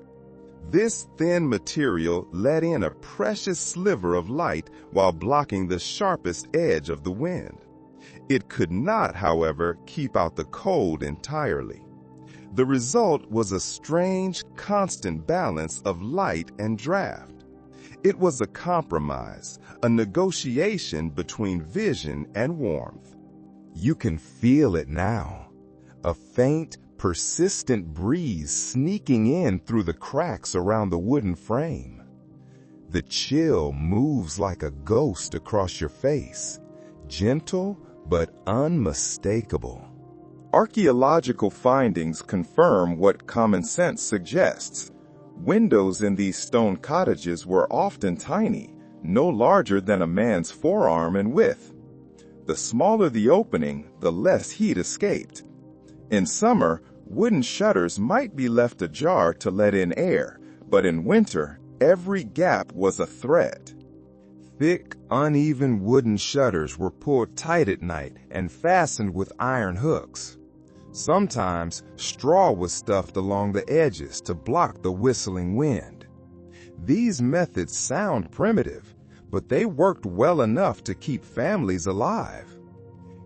This thin material let in a precious sliver of light while blocking the sharpest edge of the wind. It could not, however, keep out the cold entirely. The result was a strange, constant balance of light and draft. It was a compromise, a negotiation between vision and warmth. You can feel it now, a faint, persistent breeze sneaking in through the cracks around the wooden frame. The chill moves like a ghost across your face, gentle but unmistakable. Archaeological findings confirm what common sense suggests. Windows in these stone cottages were often tiny, no larger than a man's forearm in width. The smaller the opening, the less heat escaped. In summer, wooden shutters might be left ajar to let in air, but in winter, every gap was a threat. Thick, uneven wooden shutters were pulled tight at night and fastened with iron hooks. Sometimes, straw was stuffed along the edges to block the whistling wind. These methods sound primitive, but they worked well enough to keep families alive.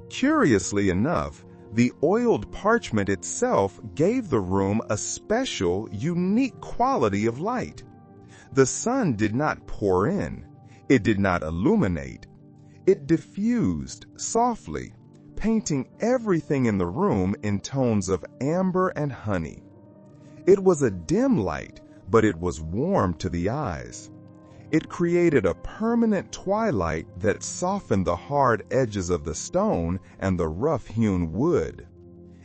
Curiously enough, the oiled parchment itself gave the room a special, unique quality of light. The sun did not pour in. It did not illuminate. It diffused softly, painting everything in the room in tones of amber and honey. It was a dim light, but it was warm to the eyes. It created a permanent twilight that softened the hard edges of the stone and the rough-hewn wood.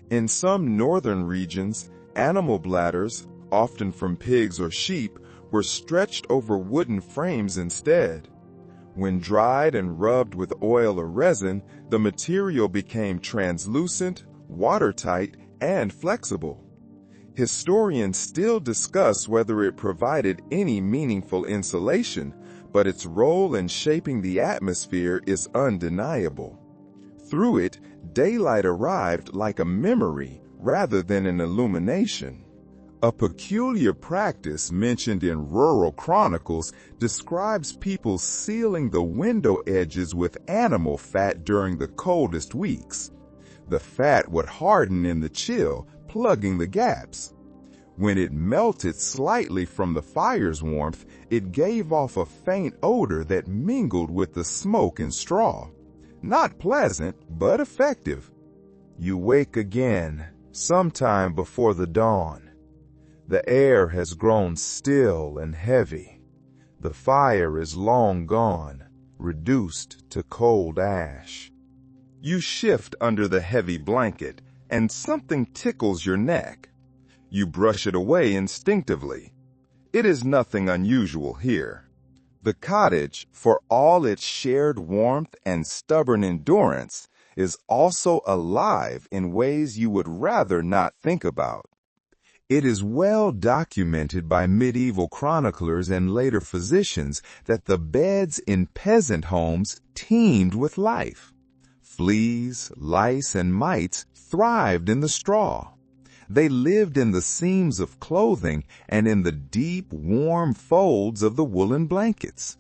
In some northern regions, animal bladders, often from pigs or sheep, were stretched over wooden frames instead. When dried and rubbed with oil or resin, the material became translucent, watertight, and flexible. Historians still discuss whether it provided any meaningful insulation, but its role in shaping the atmosphere is undeniable. Through it, daylight arrived like a memory rather than an illumination. A peculiar practice mentioned in rural chronicles describes people sealing the window edges with animal fat during the coldest weeks. The fat would harden in the chill, plugging the gaps. When it melted slightly from the fire's warmth, it gave off a faint odor that mingled with the smoke and straw. Not pleasant, but effective. You wake again, sometime before the dawn. The air has grown still and heavy. The fire is long gone, reduced to cold ash. You shift under the heavy blanket, and something tickles your neck. You brush it away instinctively. It is nothing unusual here. The cottage, for all its shared warmth and stubborn endurance, is also alive in ways you would rather not think about. It is well documented by medieval chroniclers and later physicians that the beds in peasant homes teemed with life. Fleas, lice, and mites thrived in the straw. They lived in the seams of clothing and in the deep, warm folds of the woolen blankets.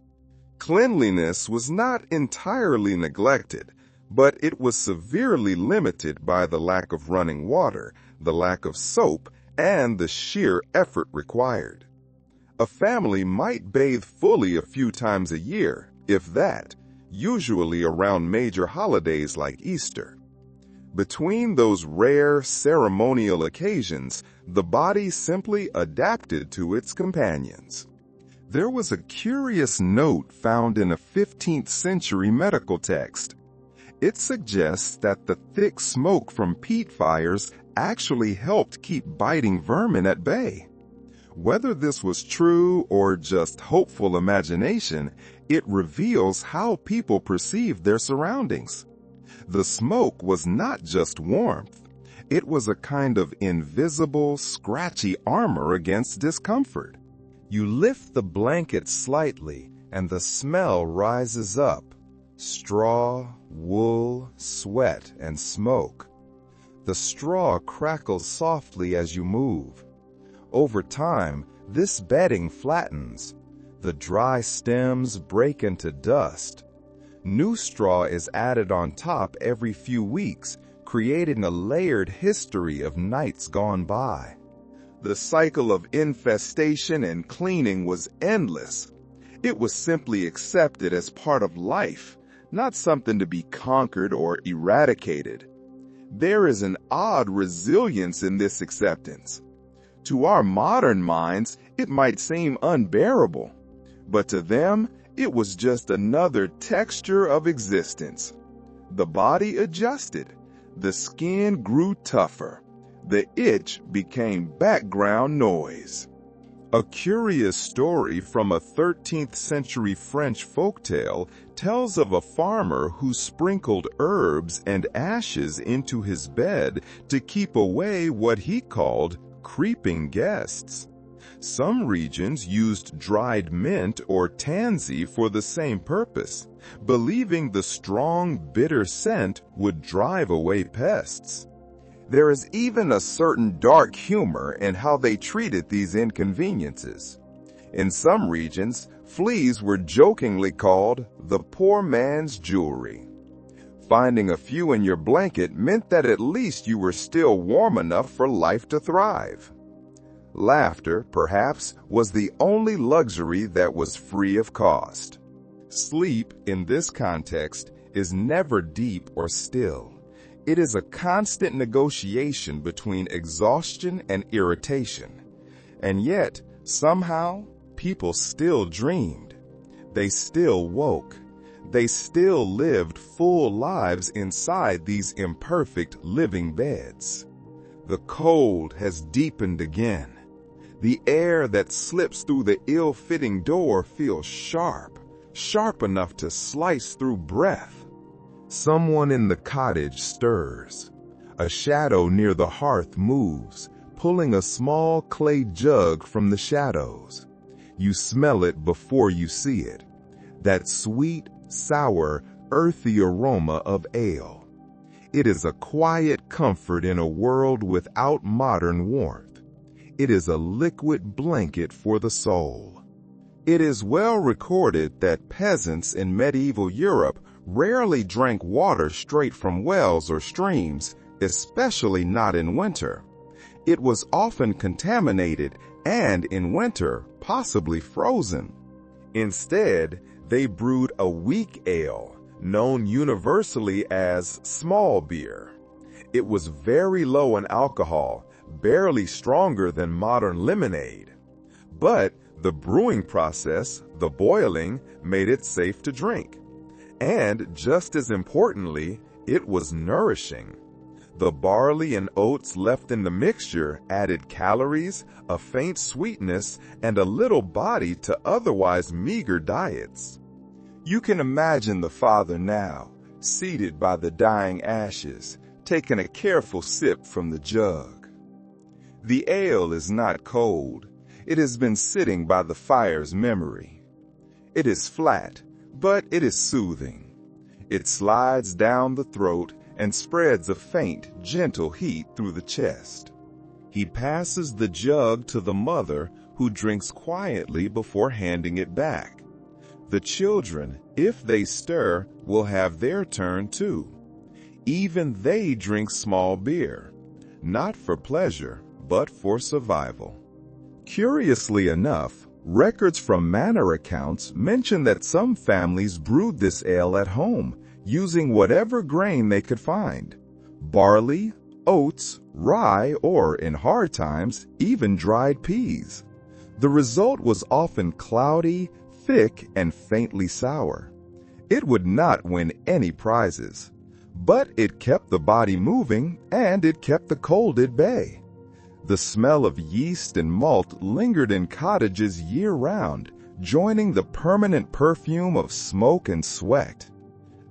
Cleanliness was not entirely neglected, but it was severely limited by the lack of running water, the lack of soap, and the sheer effort required. A family might bathe fully a few times a year, if that, usually around major holidays like Easter. Between those rare ceremonial occasions, the body simply adapted to its companions. There was a curious note found in a 15th century medical text. It suggests that the thick smoke from peat fires actually helped keep biting vermin at bay. Whether this was true or just hopeful imagination, it reveals how people perceived their surroundings. The smoke was not just warmth. It was a kind of invisible, scratchy armor against discomfort. You lift the blanket slightly, and the smell rises up. Straw, wool, sweat, and smoke. The straw crackles softly as you move. Over time, this bedding flattens. The dry stems break into dust. New straw is added on top every few weeks, creating a layered history of nights gone by. The cycle of infestation and cleaning was endless. It was simply accepted as part of life, not something to be conquered or eradicated. There is an odd resilience in this acceptance. To our modern minds, it might seem unbearable, but to them, it was just another texture of existence. The body adjusted. The skin grew tougher. The itch became background noise. A curious story from a 13th century French folktale tells of a farmer who sprinkled herbs and ashes into his bed to keep away what he called creeping guests. Some regions used dried mint or tansy for the same purpose, believing the strong, bitter scent would drive away pests. There is even a certain dark humor in how they treated these inconveniences. In some regions, fleas were jokingly called the poor man's jewelry. Finding a few in your blanket meant that at least you were still warm enough for life to thrive. Laughter, perhaps, was the only luxury that was free of cost. Sleep, in this context, is never deep or still. It is a constant negotiation between exhaustion and irritation. And yet, somehow, people still dreamed. They still woke. They still lived full lives inside these imperfect living beds. The cold has deepened again. The air that slips through the ill-fitting door feels sharp, sharp enough to slice through breath. Someone in the cottage stirs. A shadow near the hearth moves, pulling a small clay jug from the shadows. You smell it before you see it. That sweet, sour, earthy aroma of ale. It is a quiet comfort in a world without modern warmth. It is a liquid blanket for the soul. It is well recorded that peasants in medieval Europe rarely drank water straight from wells or streams, especially not in winter. It was often contaminated and, in winter, possibly frozen. Instead, they brewed a weak ale, known universally as small beer. It was very low in alcohol, barely stronger than modern lemonade. But the brewing process, the boiling, made it safe to drink. And just as importantly, it was nourishing. The barley and oats left in the mixture added calories, a faint sweetness, and a little body to otherwise meager diets. You can imagine the father now, seated by the dying ashes, taking a careful sip from the jug. The ale is not cold. It has been sitting by the fire's memory. It is flat, but it is soothing. It slides down the throat and spreads a faint, gentle heat through the chest. He passes the jug to the mother, who drinks quietly before handing it back. The children, if they stir, will have their turn too. Even they drink small beer, not for pleasure, but for survival. Curiously enough, records from manor accounts mention that some families brewed this ale at home, using whatever grain they could find: barley, oats, rye, or, in hard times, even dried peas. The result was often cloudy, thick, and faintly sour. It would not win any prizes, but it kept the body moving and it kept the cold at bay. The smell of yeast and malt lingered in cottages year-round, joining the permanent perfume of smoke and sweat.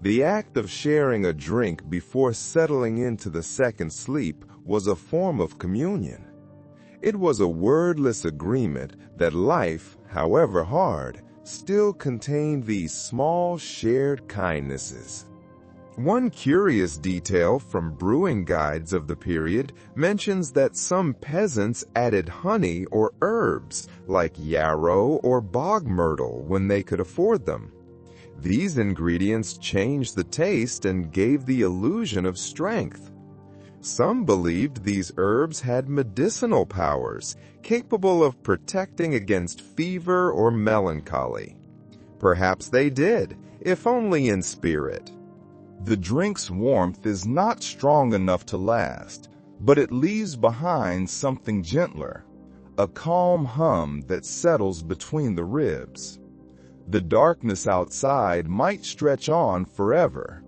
The act of sharing a drink before settling into the second sleep was a form of communion. It was a wordless agreement that life, however hard, still contained these small shared kindnesses. One curious detail from brewing guides of the period mentions that some peasants added honey or herbs like yarrow or bog myrtle when they could afford them. These ingredients changed the taste and gave the illusion of strength. Some believed these herbs had medicinal powers, capable of protecting against fever or melancholy. Perhaps they did, if only in spirit. The drink's warmth is not strong enough to last, but it leaves behind something gentler, a calm hum that settles between the ribs. The darkness outside might stretch on forever,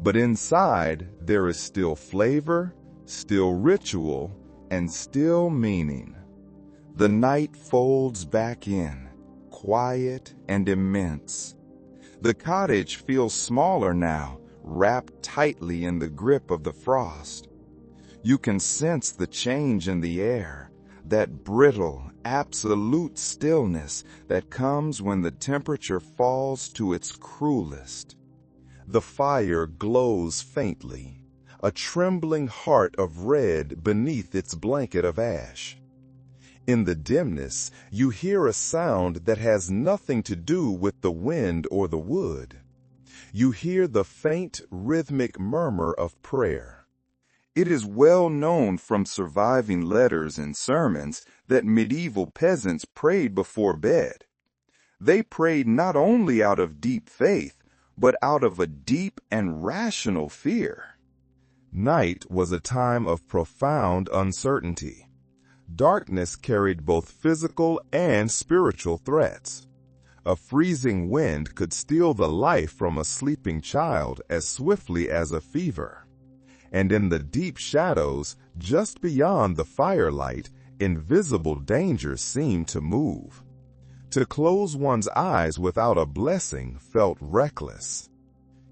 but inside there is still flavor, still ritual, and still meaning. The night folds back in, quiet and immense. The cottage feels smaller now, wrapped tightly in the grip of the frost. You can sense the change in the air, that brittle, absolute stillness that comes when the temperature falls to its cruelest. The fire glows faintly, a trembling heart of red beneath its blanket of ash. In the dimness, you hear a sound that has nothing to do with the wind or the wood. You hear the faint, rhythmic murmur of prayer. It is well known from surviving letters and sermons that medieval peasants prayed before bed. They prayed not only out of deep faith, but out of a deep and rational fear. Night was a time of profound uncertainty. Darkness carried both physical and spiritual threats. A freezing wind could steal the life from a sleeping child as swiftly as a fever. And in the deep shadows, just beyond the firelight, invisible dangers seemed to move. To close one's eyes without a blessing felt reckless.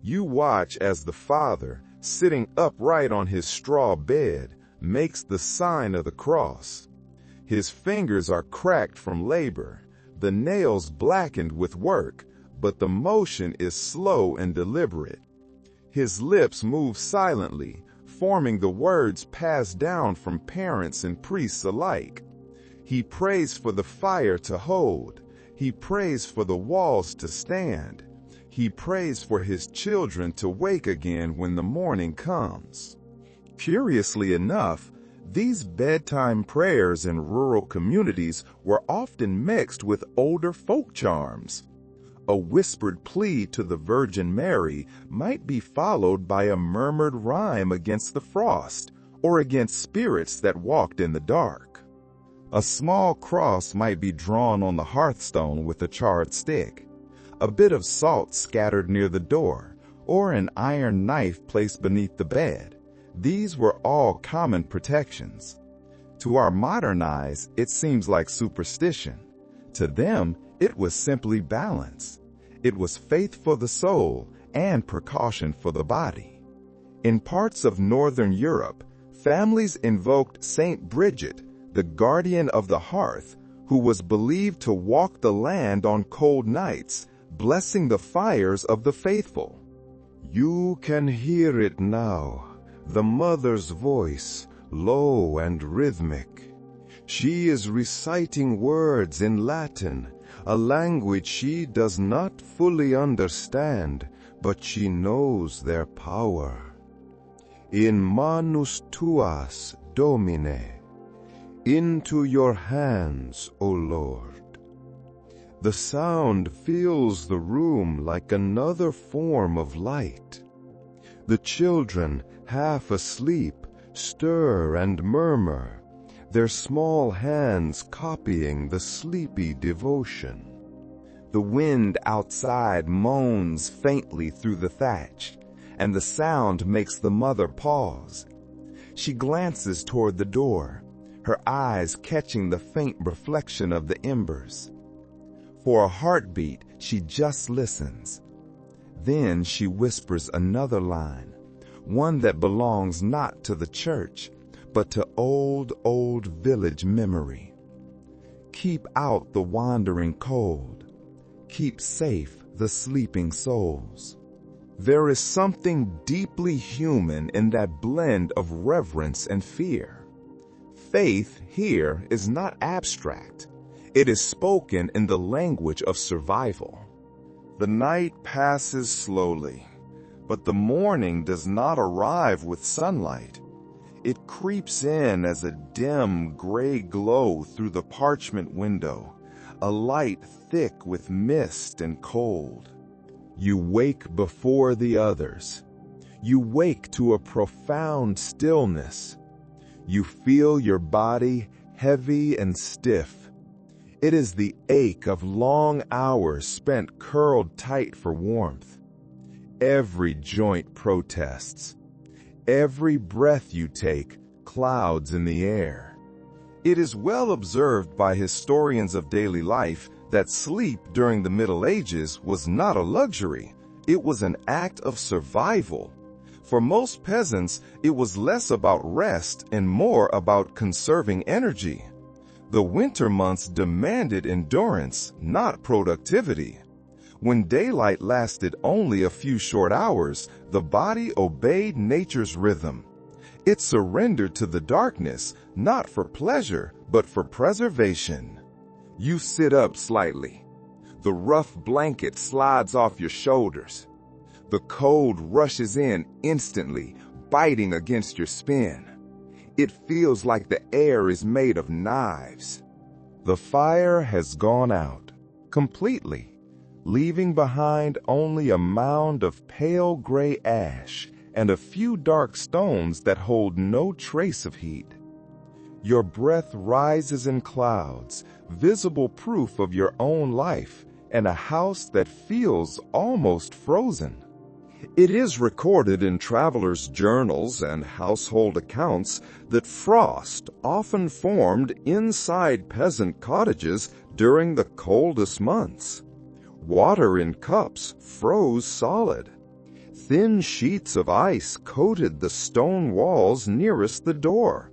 You watch as the father, sitting upright on his straw bed, makes the sign of the cross. His fingers are cracked from labor, the nails blackened with work, but the motion is slow and deliberate. His lips move silently, forming the words passed down from parents and priests alike. He prays for the fire to hold. He prays for the walls to stand. He prays for his children to wake again when the morning comes. Curiously enough, these bedtime prayers in rural communities were often mixed with older folk charms. A whispered plea to the Virgin Mary might be followed by a murmured rhyme against the frost or against spirits that walked in the dark. A small cross might be drawn on the hearthstone with a charred stick, a bit of salt scattered near the door, or an iron knife placed beneath the bed. These were all common protections. To our modern eyes, it seems like superstition. To them, it was simply balance. It was faith for the soul and precaution for the body. In parts of Northern Europe, families invoked Saint Bridget, the guardian of the hearth, who was believed to walk the land on cold nights, blessing the fires of the faithful. You can hear it now. The mother's voice, low and rhythmic. She is reciting words in Latin, a language she does not fully understand, but she knows their power. In manus tuas, Domine, into your hands, O Lord. The sound fills the room like another form of light. The children, half asleep, stir and murmur, their small hands copying the sleepy devotion. The wind outside moans faintly through the thatch, and the sound makes the mother pause. She glances toward the door, her eyes catching the faint reflection of the embers. For a heartbeat, she just listens. Then she whispers another line, one that belongs not to the church, but to old village memory. Keep out the wandering cold. Keep safe the sleeping souls. There is something deeply human in that blend of reverence and fear. Faith here is not abstract. It is spoken in the language of survival. The night passes slowly, but the morning does not arrive with sunlight. It creeps in as a dim gray glow through the parchment window, a light thick with mist and cold. You wake before the others. You wake to a profound stillness. You feel your body heavy and stiff. It is the ache of long hours spent curled tight for warmth. Every joint protests. Every breath you take clouds in the air. It is well observed by historians of daily life that sleep during the Middle Ages was not a luxury. It was an act of survival. For most peasants, it was less about rest and more about conserving energy. The winter months demanded endurance, not productivity. When daylight lasted only a few short hours, the body obeyed nature's rhythm. It surrendered to the darkness, not for pleasure, but for preservation. You sit up slightly. The rough blanket slides off your shoulders. The cold rushes in instantly, biting against your skin. It feels like the air is made of knives. The fire has gone out, completely, leaving behind only a mound of pale gray ash and a few dark stones that hold no trace of heat. Your breath rises in clouds, visible proof of your own life, and a house that feels almost frozen. It is recorded in travelers' journals and household accounts that frost often formed inside peasant cottages during the coldest months. Water in cups froze solid. Thin sheets of ice coated the stone walls nearest the door.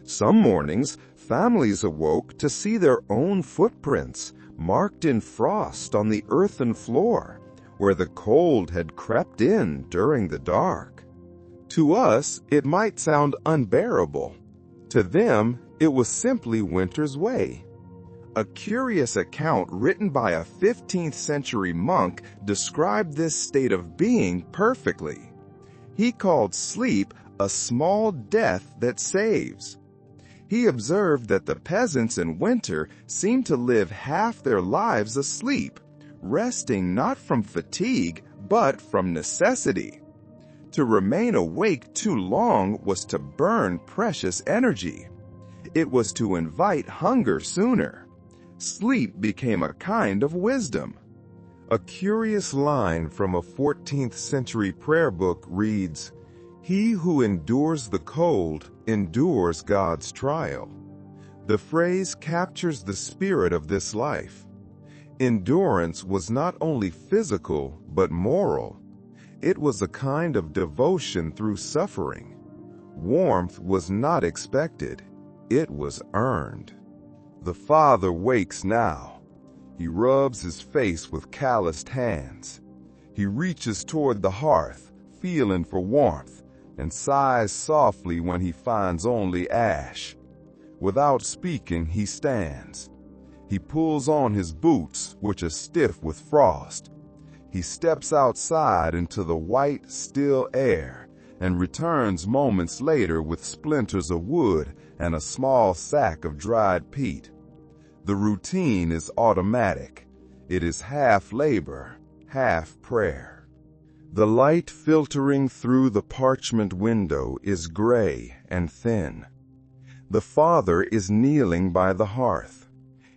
Some mornings, families awoke to see their own footprints marked in frost on the earthen floor, where the cold had crept in during the dark. To us, it might sound unbearable. To them, it was simply winter's way. A curious account written by a 15th century monk described this state of being perfectly. He called sleep a small death that saves. He observed that the peasants in winter seemed to live half their lives asleep, resting not from fatigue, but from necessity. To remain awake too long was to burn precious energy. It was to invite hunger sooner. Sleep became a kind of wisdom. A curious line from a 14th century prayer book reads, "He who endures the cold endures God's trial." The phrase captures the spirit of this life. Endurance was not only physical, but moral. It was a kind of devotion through suffering. Warmth was not expected. It was earned. The father wakes now. He rubs his face with calloused hands. He reaches toward the hearth, feeling for warmth, and sighs softly when he finds only ash. Without speaking, he stands. He pulls on his boots, which are stiff with frost. He steps outside into the white, still air and returns moments later with splinters of wood and a small sack of dried peat. The routine is automatic. It is half labor, half prayer. The light filtering through the parchment window is gray and thin. The father is kneeling by the hearth.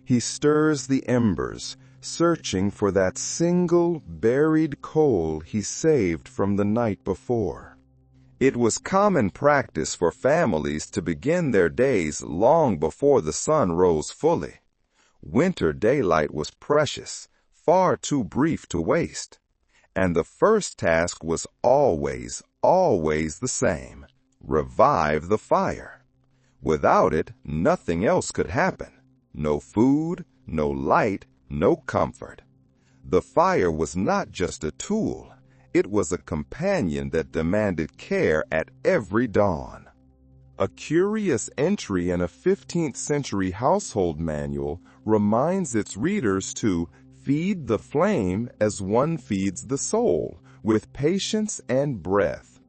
He stirs the embers, searching for that single buried coal he saved from the night before. It was common practice for families to begin their days long before the sun rose fully. Winter daylight was precious, far too brief to waste. And the first task was always the same: revive the fire. Without it, nothing else could happen. No food, no light, no comfort. The fire was not just a tool. It was a companion that demanded care at every dawn. A curious entry in a 15th century household manual reminds its readers to feed the flame as one feeds the soul, with patience and breath.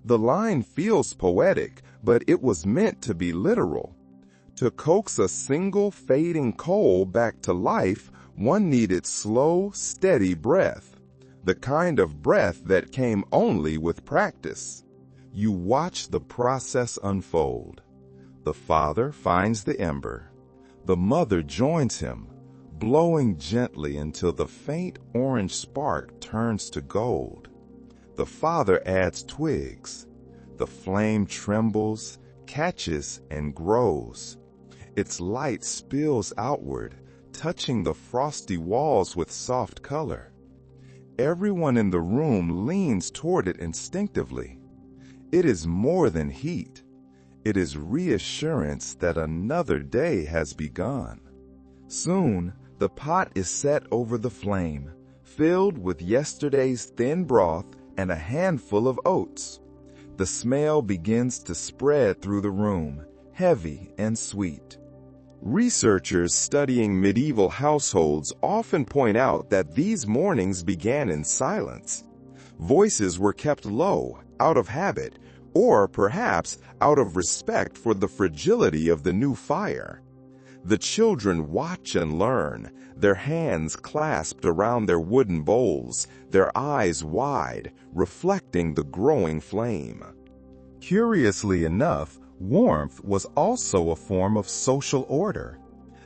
The line feels poetic, but it was meant to be literal. To coax a single fading coal back to life, one needed slow, steady breath, the kind of breath that came only with practice. You watch the process unfold. The father finds the ember. The mother joins him, blowing gently until the faint orange spark turns to gold. The father adds twigs. The flame trembles, catches, and grows. Its light spills outward, touching the frosty walls with soft color. Everyone in the room leans toward it instinctively. It is more than heat. It is reassurance that another day has begun. Soon, the pot is set over the flame, filled with yesterday's thin broth and a handful of oats. The smell begins to spread through the room, heavy and sweet. Researchers studying medieval households often point out that these mornings began in silence. Voices were kept low, out of habit, or perhaps out of respect for the fragility of the new fire. The children watch and learn, their hands clasped around their wooden bowls, their eyes wide, reflecting the growing flame. Curiously enough, warmth was also a form of social order.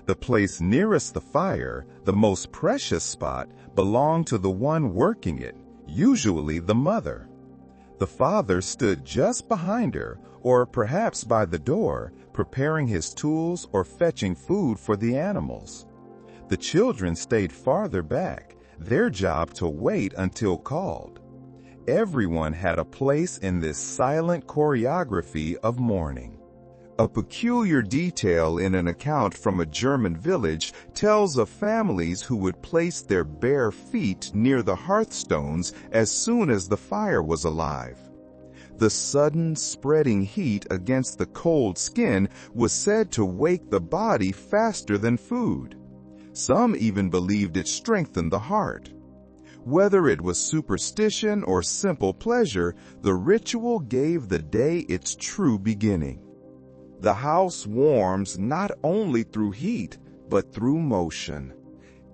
The place nearest the fire, the most precious spot, belonged to the one working it, usually the mother. The father stood just behind her, or perhaps by the door, preparing his tools or fetching food for the animals. The children stayed farther back, their job to wait until called. Everyone had a place in this silent choreography of mourning. A peculiar detail in an account from a German village tells of families who would place their bare feet near the hearthstones as soon as the fire was alive. The sudden spreading heat against the cold skin was said to wake the body faster than food. Some even believed it strengthened the heart. Whether it was superstition or simple pleasure, the ritual gave the day its true beginning. The house warms not only through heat, but through motion.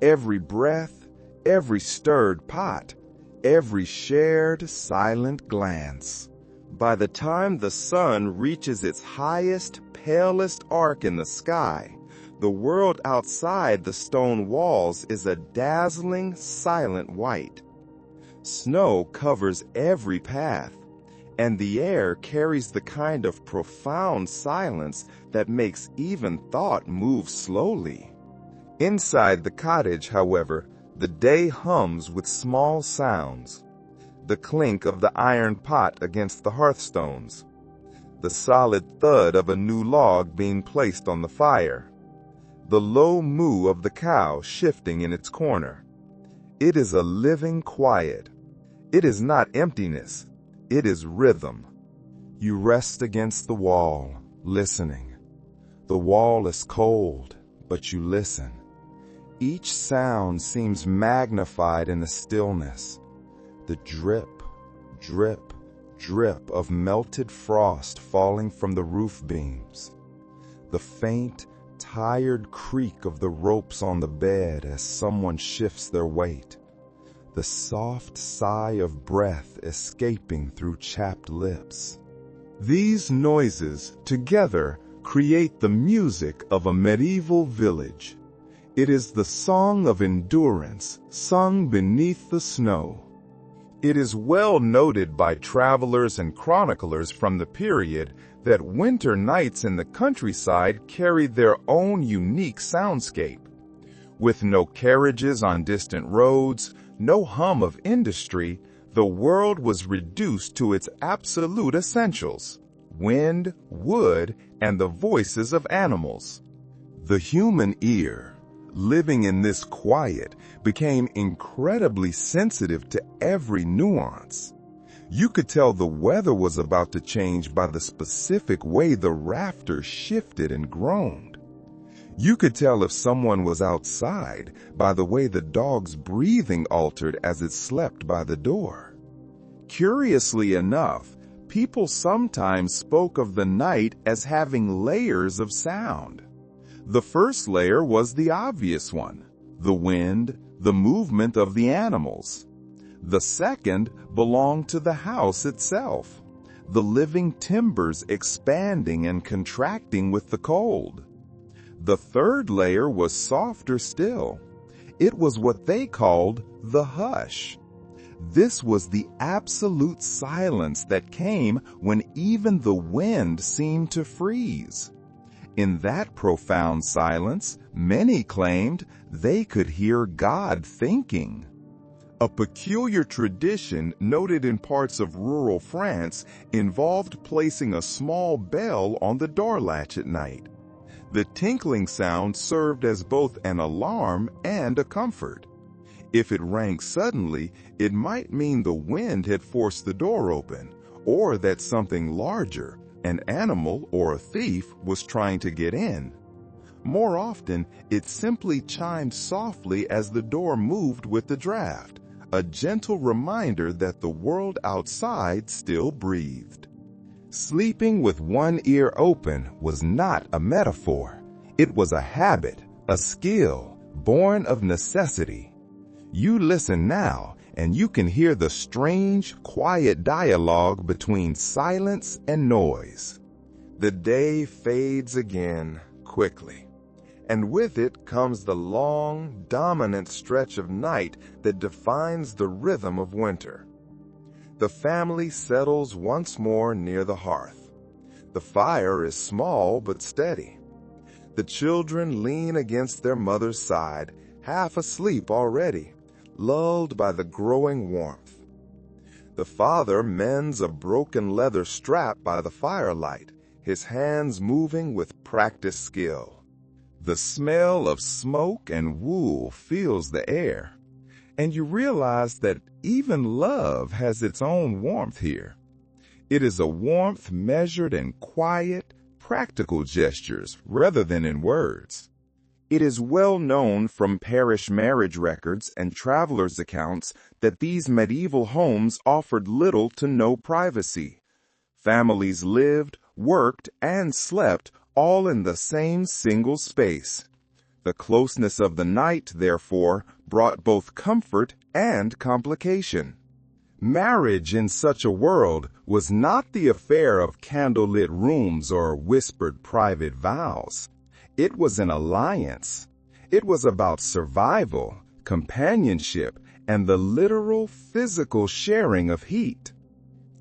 Every breath, every stirred pot, every shared silent glance. By the time the sun reaches its highest, palest arc in the sky, the world outside the stone walls is a dazzling, silent white. Snow covers every path, and the air carries the kind of profound silence that makes even thought move slowly. Inside the cottage, however, the day hums with small sounds. The clink of the iron pot against the hearthstones, the solid thud of a new log being placed on the fire, the low moo of the cow shifting in its corner. It is a living quiet. It is not emptiness. It is rhythm. You rest against the wall, listening. The wall is cold, but you listen. Each sound seems magnified in the stillness. The drip, drip, drip of melted frost falling from the roof beams. The faint, tired creak of the ropes on the bed as someone shifts their weight. The soft sigh of breath escaping through chapped lips. These noises, together, create the music of a medieval village. It is the song of endurance, sung beneath the snow. It is well noted by travelers and chroniclers from the period that winter nights in the countryside carried their own unique soundscape. With no carriages on distant roads, no hum of industry, the world was reduced to its absolute essentials: wind, wood, and the voices of animals. The human ear, living in this quiet, became incredibly sensitive to every nuance. You could tell the weather was about to change by the specific way the rafters shifted and groaned. You could tell if someone was outside by the way the dog's breathing altered as it slept by the door. Curiously enough, people sometimes spoke of the night as having layers of sound. The first layer was the obvious one: the wind, the movement of the animals. The second belonged to the house itself, the living timbers expanding and contracting with the cold. The third layer was softer still. It was what they called the hush. This was the absolute silence that came when even the wind seemed to freeze. In that profound silence, many claimed they could hear God thinking. A peculiar tradition noted in parts of rural France involved placing a small bell on the door latch at night. The tinkling sound served as both an alarm and a comfort. If it rang suddenly, it might mean the wind had forced the door open, or that something larger, an animal or a thief, was trying to get in. More often, it simply chimed softly as the door moved with the draft, a gentle reminder that the world outside still breathed. Sleeping with one ear open was not a metaphor. It was a habit, a skill, born of necessity. You listen now, and you can hear the strange, quiet dialogue between silence and noise. The day fades again, quickly, and with it comes the long, dominant stretch of night that defines the rhythm of winter. The family settles once more near the hearth. The fire is small but steady. The children lean against their mother's side, half asleep already, lulled by the growing warmth. The father mends a broken leather strap by the firelight, his hands moving with practiced skill. The smell of smoke and wool fills the air, and you realize that even love has its own warmth here. It is a warmth measured in quiet, practical gestures rather than in words. It is well known from parish marriage records and travelers' accounts that these medieval homes offered little to no privacy. Families lived, worked, and slept all in the same single space. The closeness of the night, therefore, brought both comfort and complication. Marriage in such a world was not the affair of candlelit rooms or whispered private vows. It was an alliance. It was about survival, companionship, and the literal physical sharing of heat.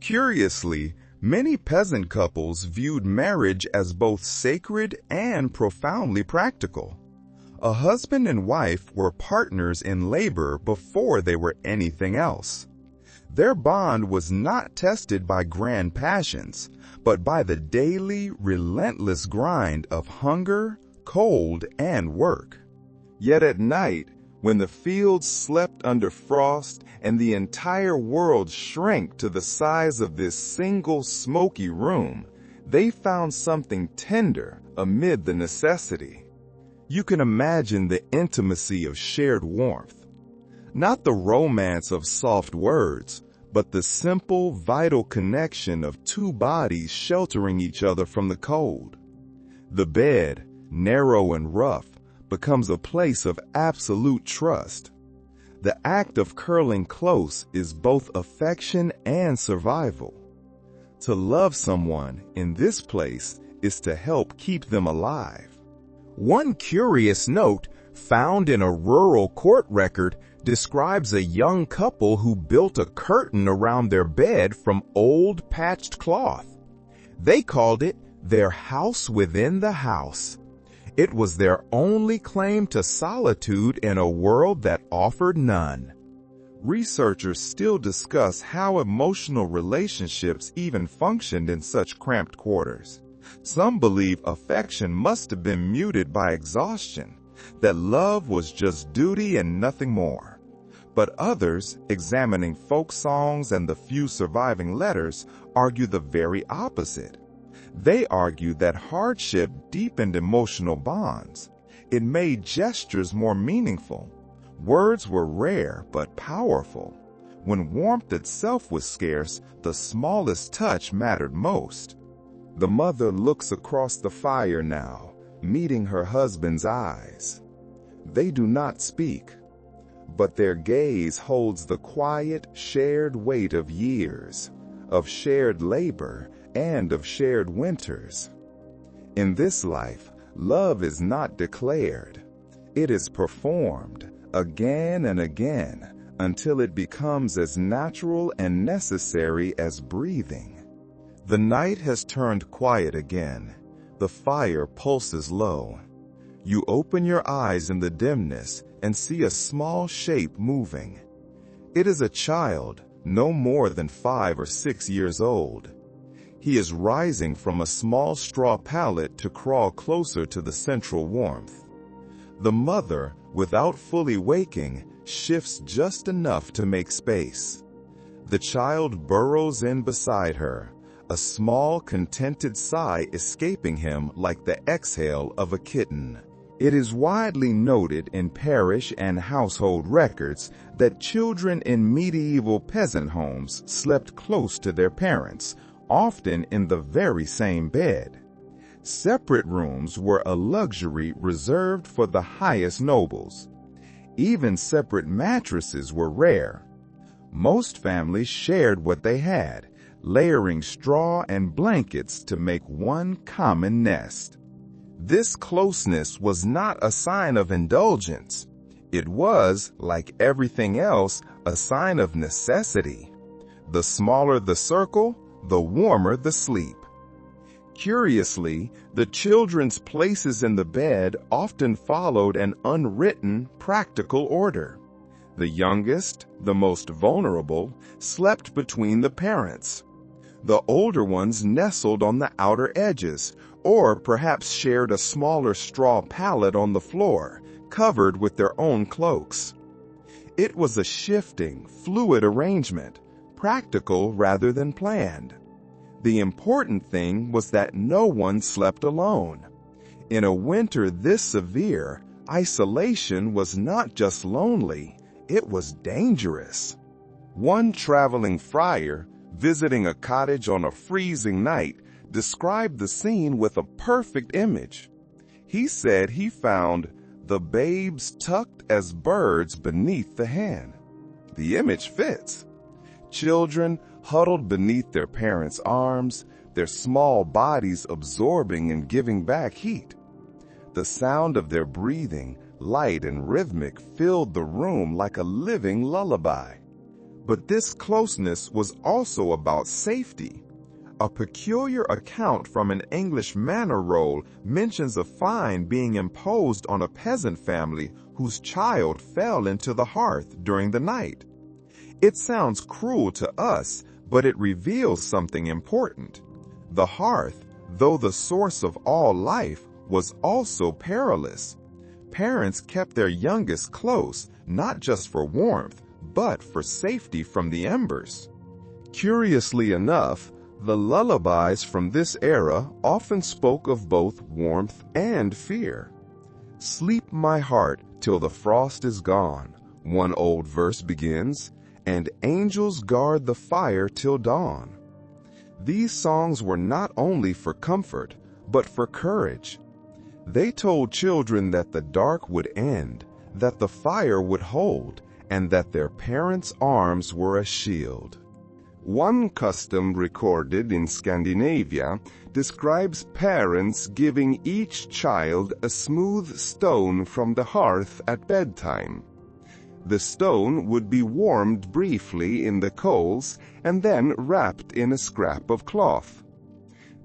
Curiously, many peasant couples viewed marriage as both sacred and profoundly practical. A husband and wife were partners in labor before they were anything else. Their bond was not tested by grand passions, but by the daily, relentless grind of hunger, cold, and work. Yet at night, when the fields slept under frost and the entire world shrank to the size of this single smoky room, they found something tender amid the necessity. You can imagine the intimacy of shared warmth. Not the romance of soft words, but the simple, vital connection of two bodies sheltering each other from the cold. The bed, narrow and rough, becomes a place of absolute trust. The act of curling close is both affection and survival. To love someone in this place is to help keep them alive. One curious note found in a rural court record describes a young couple who built a curtain around their bed from old patched cloth. They called it their house within the house. It was their only claim to solitude in a world that offered none. Researchers still discuss how emotional relationships even functioned in such cramped quarters. Some believe affection must have been muted by exhaustion, that love was just duty and nothing more. But others, examining folk songs and the few surviving letters, argue the very opposite. They argue that hardship deepened emotional bonds. It made gestures more meaningful. Words were rare but powerful. When warmth itself was scarce, the smallest touch mattered most. The mother looks across the fire now, meeting her husband's eyes. They do not speak, but their gaze holds the quiet, shared weight of years, of shared labor, and of shared winters. In this life, love is not declared. It is performed again and again until it becomes as natural and necessary as breathing. The night has turned quiet again. The fire pulses low. You open your eyes in the dimness and see a small shape moving. It is a child, no more than 5 or 6 years old. He is rising from a small straw pallet to crawl closer to the central warmth. The mother, without fully waking, shifts just enough to make space. The child burrows in beside her, a small, contented sigh escaping him like the exhale of a kitten. It is widely noted in parish and household records that children in medieval peasant homes slept close to their parents, often in the very same bed. Separate rooms were a luxury reserved for the highest nobles. Even separate mattresses were rare. Most families shared what they had, layering straw and blankets to make one common nest. This closeness was not a sign of indulgence. It was, like everything else, a sign of necessity. The smaller the circle, the warmer the sleep. Curiously, the children's places in the bed often followed an unwritten, practical order. The youngest, the most vulnerable, slept between the parents. The older ones nestled on the outer edges, or perhaps shared a smaller straw pallet on the floor, covered with their own cloaks. It was a shifting, fluid arrangement, practical rather than planned. The important thing was that no one slept alone. In a winter this severe, isolation was not just lonely, it was dangerous. One traveling friar, visiting a cottage on a freezing night, described the scene with a perfect image. He said he found the babes tucked as birds beneath the hen. The image fits. Children huddled beneath their parents' arms, their small bodies absorbing and giving back heat. The sound of their breathing, light and rhythmic, filled the room like a living lullaby. But this closeness was also about safety. A peculiar account from an English manor roll mentions a fine being imposed on a peasant family whose child fell into the hearth during the night. It sounds cruel to us, but it reveals something important. The hearth, though the source of all life, was also perilous. Parents kept their youngest close, not just for warmth, but for safety from the embers. Curiously enough, the lullabies from this era often spoke of both warmth and fear. "Sleep, my heart, till the frost is gone," one old verse begins, "and angels guard the fire till dawn." These songs were not only for comfort, but for courage. They told children that the dark would end, that the fire would hold, and that their parents' arms were a shield. One custom recorded in Scandinavia describes parents giving each child a smooth stone from the hearth at bedtime. The stone would be warmed briefly in the coals and then wrapped in a scrap of cloth.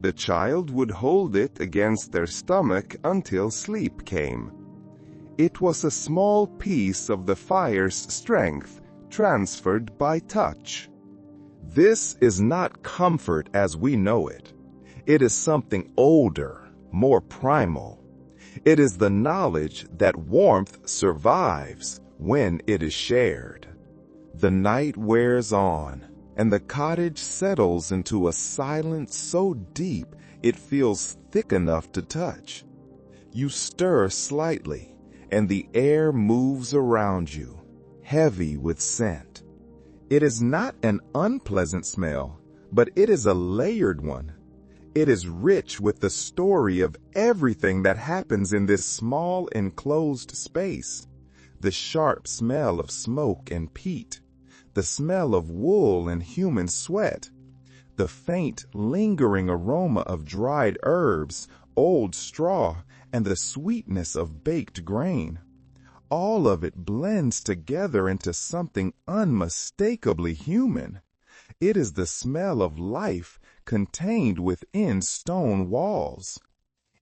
The child would hold it against their stomach until sleep came. It was a small piece of the fire's strength, transferred by touch. This is not comfort as we know it. It is something older, more primal. It is the knowledge that warmth survives when it is shared. The night wears on, and the cottage settles into a silence so deep it feels thick enough to touch. You stir slightly, and the air moves around you, heavy with scent. It is not an unpleasant smell, but it is a layered one. It is rich with the story of everything that happens in this small enclosed space. The sharp smell of smoke and peat, the smell of wool and human sweat, the faint, lingering aroma of dried herbs, old straw, and the sweetness of baked grain. All of it blends together into something unmistakably human. It is the smell of life contained within stone walls.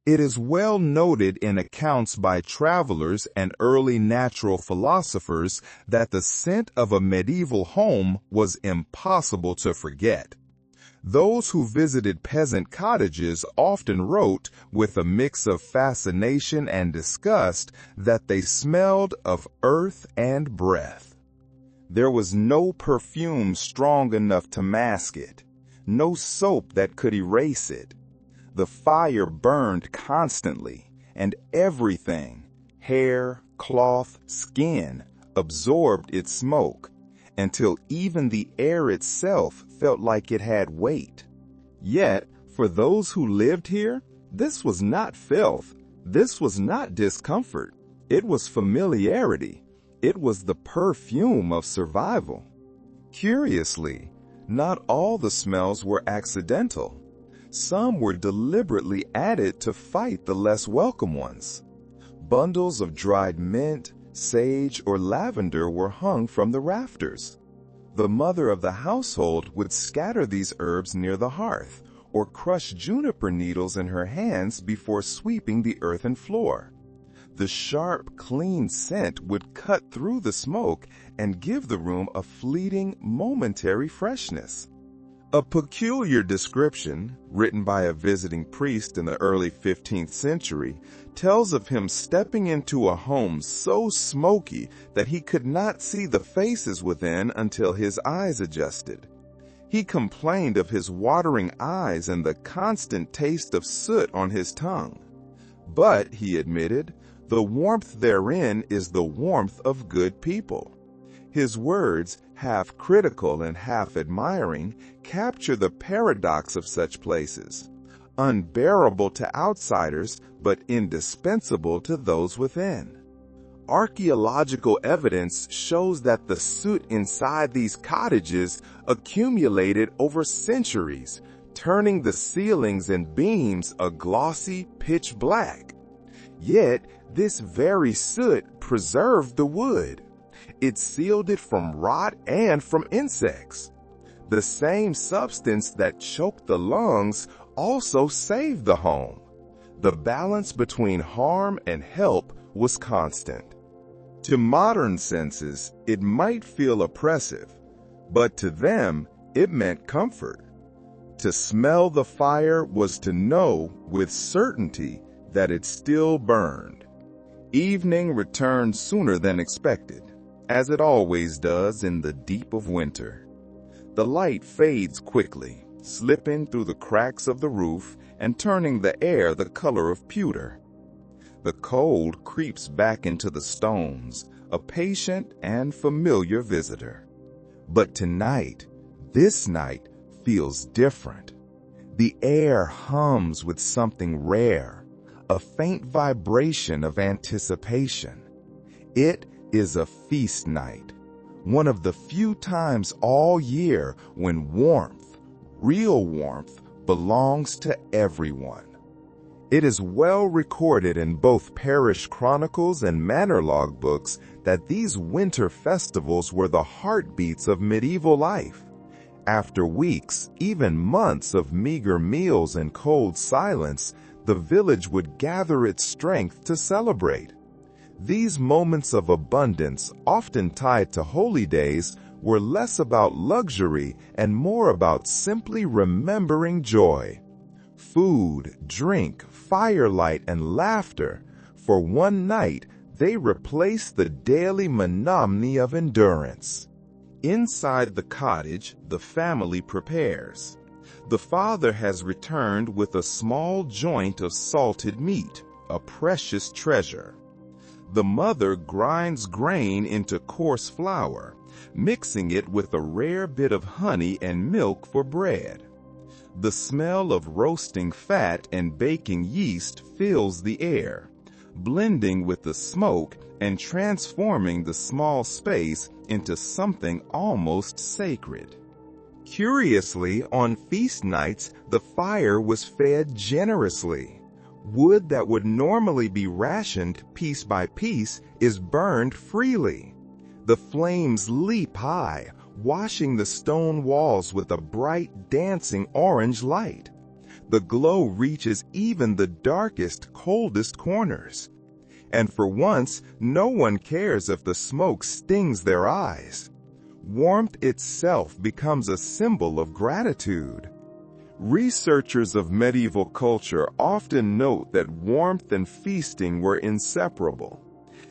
It is well noted in accounts by travelers and early natural philosophers that the scent of a medieval home was impossible to forget. Those who visited peasant cottages often wrote, with a mix of fascination and disgust, that they smelled of earth and breath. There was no perfume strong enough to mask it, no soap that could erase it. The fire burned constantly, and everything, hair, cloth, skin, absorbed its smoke, until even the air itself felt like it had weight. Yet, for those who lived here, this was not filth. This was not discomfort. It was familiarity. It was the perfume of survival. Curiously, not all the smells were accidental. Some were deliberately added to fight the less welcome ones. Bundles of dried mint, sage, or lavender were hung from the rafters. The mother of the household would scatter these herbs near the hearth, or crush juniper needles in her hands before sweeping the earthen floor. The sharp, clean scent would cut through the smoke and give the room a fleeting, momentary freshness. A peculiar description, written by a visiting priest in the early 15th century, tells of him stepping into a home so smoky that he could not see the faces within until his eyes adjusted. He complained of his watering eyes and the constant taste of soot on his tongue. But, he admitted, the warmth therein is the warmth of good people. His words, half critical and half admiring, capture the paradox of such places, unbearable to outsiders but indispensable to those within. Archaeological evidence shows that the soot inside these cottages accumulated over centuries, turning the ceilings and beams a glossy pitch black. Yet, this very soot preserved the wood. It sealed it from rot and from insects. The same substance that choked the lungs also saved the home. The balance between harm and help was constant. To modern senses, it might feel oppressive, but to them, it meant comfort. To smell the fire was to know with certainty that it still burned. Evening returned sooner than expected, as it always does in the deep of winter. The light fades quickly, slipping through the cracks of the roof and turning the air the color of pewter. The cold creeps back into the stones, a patient and familiar visitor. But tonight, this night, feels different. The air hums with something rare, a faint vibration of anticipation. It is a feast night, one of the few times all year when warmth, real warmth, belongs to everyone. It is well recorded in both parish chronicles and manor log books that these winter festivals were the heartbeats of medieval life. After weeks, even months of meager meals and cold silence, the village would gather its strength to celebrate. These moments of abundance, often tied to holy days, were less about luxury and more about simply remembering joy. Food, drink, firelight, and laughter, For one night, they replace the daily monotony of endurance. Inside the cottage, the family prepares. The father has returned with a small joint of salted meat, a precious treasure. The mother grinds grain into coarse flour, mixing it with a rare bit of honey and milk for bread. The smell of roasting fat and baking yeast fills the air, blending with the smoke and transforming the small space into something almost sacred. Curiously, on feast nights, the fire was fed generously. Wood that would normally be rationed piece by piece is burned freely. The flames leap high, washing the stone walls with a bright, dancing orange light. The glow reaches even the darkest, coldest corners. And for once, no one cares if the smoke stings their eyes. Warmth itself becomes a symbol of gratitude. Researchers of medieval culture often note that warmth and feasting were inseparable.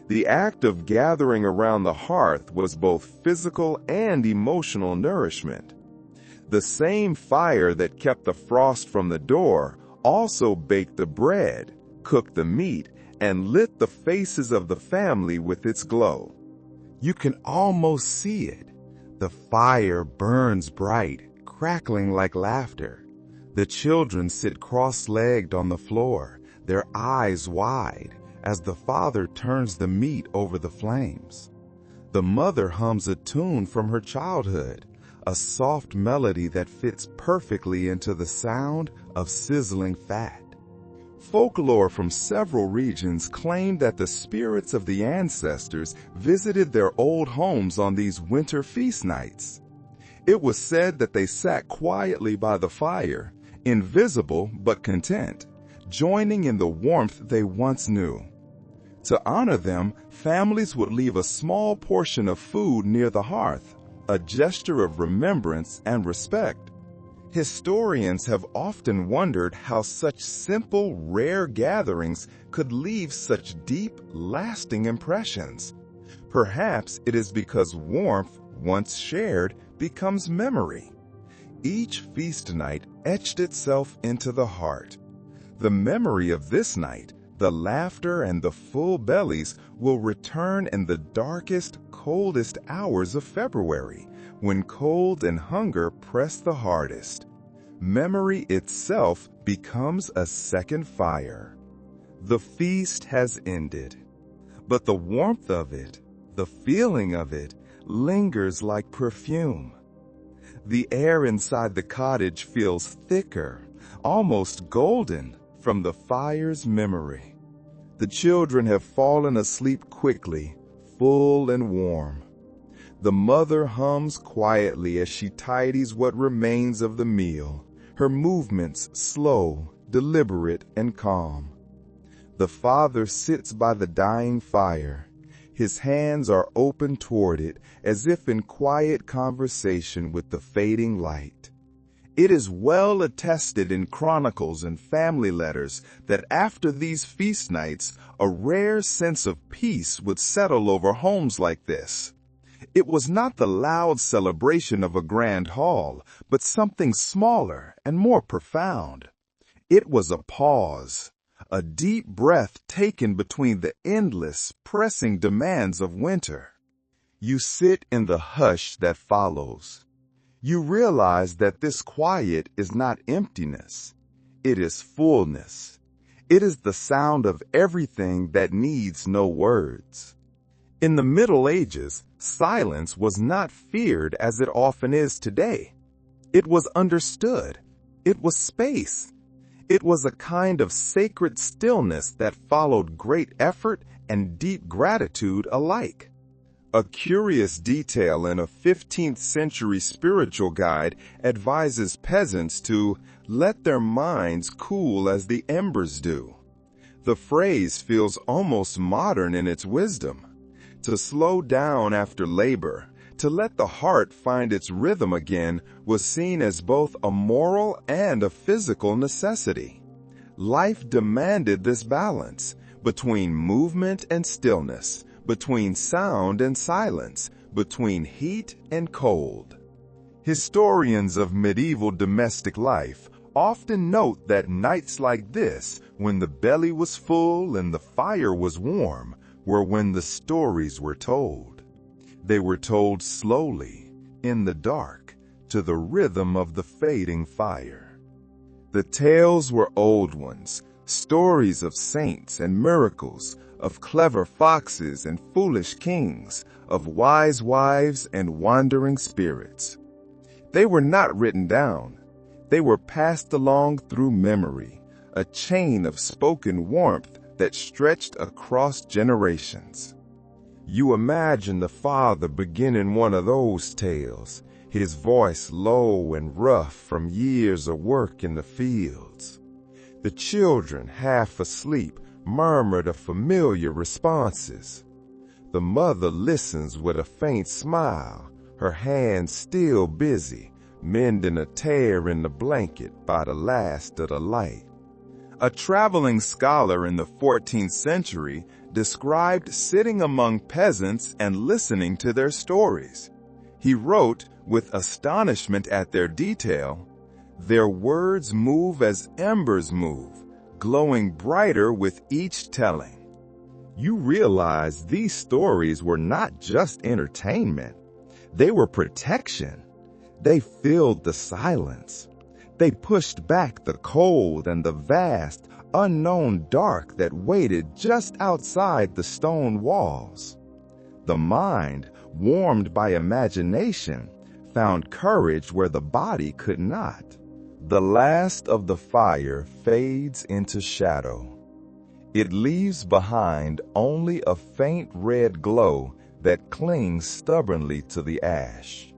The act of gathering around the hearth was both physical and emotional nourishment. The same fire that kept the frost from the door also baked the bread, cooked the meat, and lit the faces of the family with its glow. You can almost see it. The fire burns bright, crackling like laughter. The children sit cross-legged on the floor, their eyes wide, as the father turns the meat over the flames. The mother hums a tune from her childhood, a soft melody that fits perfectly into the sound of sizzling fat. Folklore from several regions claim that the spirits of the ancestors visited their old homes on these winter feast nights. It was said that they sat quietly by the fire, invisible but content, joining in the warmth they once knew. To honor them, families would leave a small portion of food near the hearth, a gesture of remembrance and respect. Historians have often wondered how such simple, rare gatherings could leave such deep, lasting impressions. Perhaps it is because warmth, once shared, becomes memory. Each feast night etched itself into the heart. The memory of this night, the laughter and the full bellies, will return in the darkest, coldest hours of February, when cold and hunger press the hardest. Memory itself becomes a second fire. The feast has ended, but the warmth of it, the feeling of it, lingers like perfume. The air inside the cottage feels thicker, almost golden, from the fire's memory. The children have fallen asleep quickly, full and warm. The mother hums quietly as she tidies what remains of the meal, her movements slow, deliberate, and calm. The father sits by the dying fire. His hands are open toward it, as if in quiet conversation with the fading light. It is well attested in chronicles and family letters that after these feast nights, a rare sense of peace would settle over homes like this. It was not the loud celebration of a grand hall, but something smaller and more profound. It was a pause, a deep breath taken between the endless, pressing demands of winter. You sit in the hush that follows. You realize that this quiet is not emptiness. It is fullness. It is the sound of everything that needs no words. In the Middle Ages, silence was not feared as it often is today. It was understood. It was space. It was a kind of sacred stillness that followed great effort and deep gratitude alike. A curious detail in a 15th century spiritual guide advises peasants to let their minds cool as the embers do. The phrase feels almost modern in its wisdom. To slow down after labor, to let the heart find its rhythm again, was seen as both a moral and a physical necessity. Life demanded this balance, between movement and stillness, between sound and silence, between heat and cold. Historians of medieval domestic life often note that nights like this, when the belly was full and the fire was warm, were when the stories were told. They were told slowly, in the dark, to the rhythm of the fading fire. The tales were old ones, stories of saints and miracles, of clever foxes and foolish kings, of wise wives and wandering spirits. They were not written down. They were passed along through memory, a chain of spoken warmth that stretched across generations. You imagine the father beginning one of those tales, his voice low and rough from years of work in the fields. The children, half asleep, murmured of familiar responses. The mother listens with a faint smile, her hands still busy, mending a tear in the blanket by the last of the light. A traveling scholar in the 14th century described sitting among peasants and listening to their stories. He wrote, with astonishment at their detail, "Their words move as embers move, glowing brighter with each telling." You realize these stories were not just entertainment. They were protection. They filled the silence. They pushed back the cold and the vast, unknown dark that waited just outside the stone walls. The mind, warmed by imagination, found courage where the body could not. The last of the fire fades into shadow. It leaves behind only a faint red glow that clings stubbornly to the ash.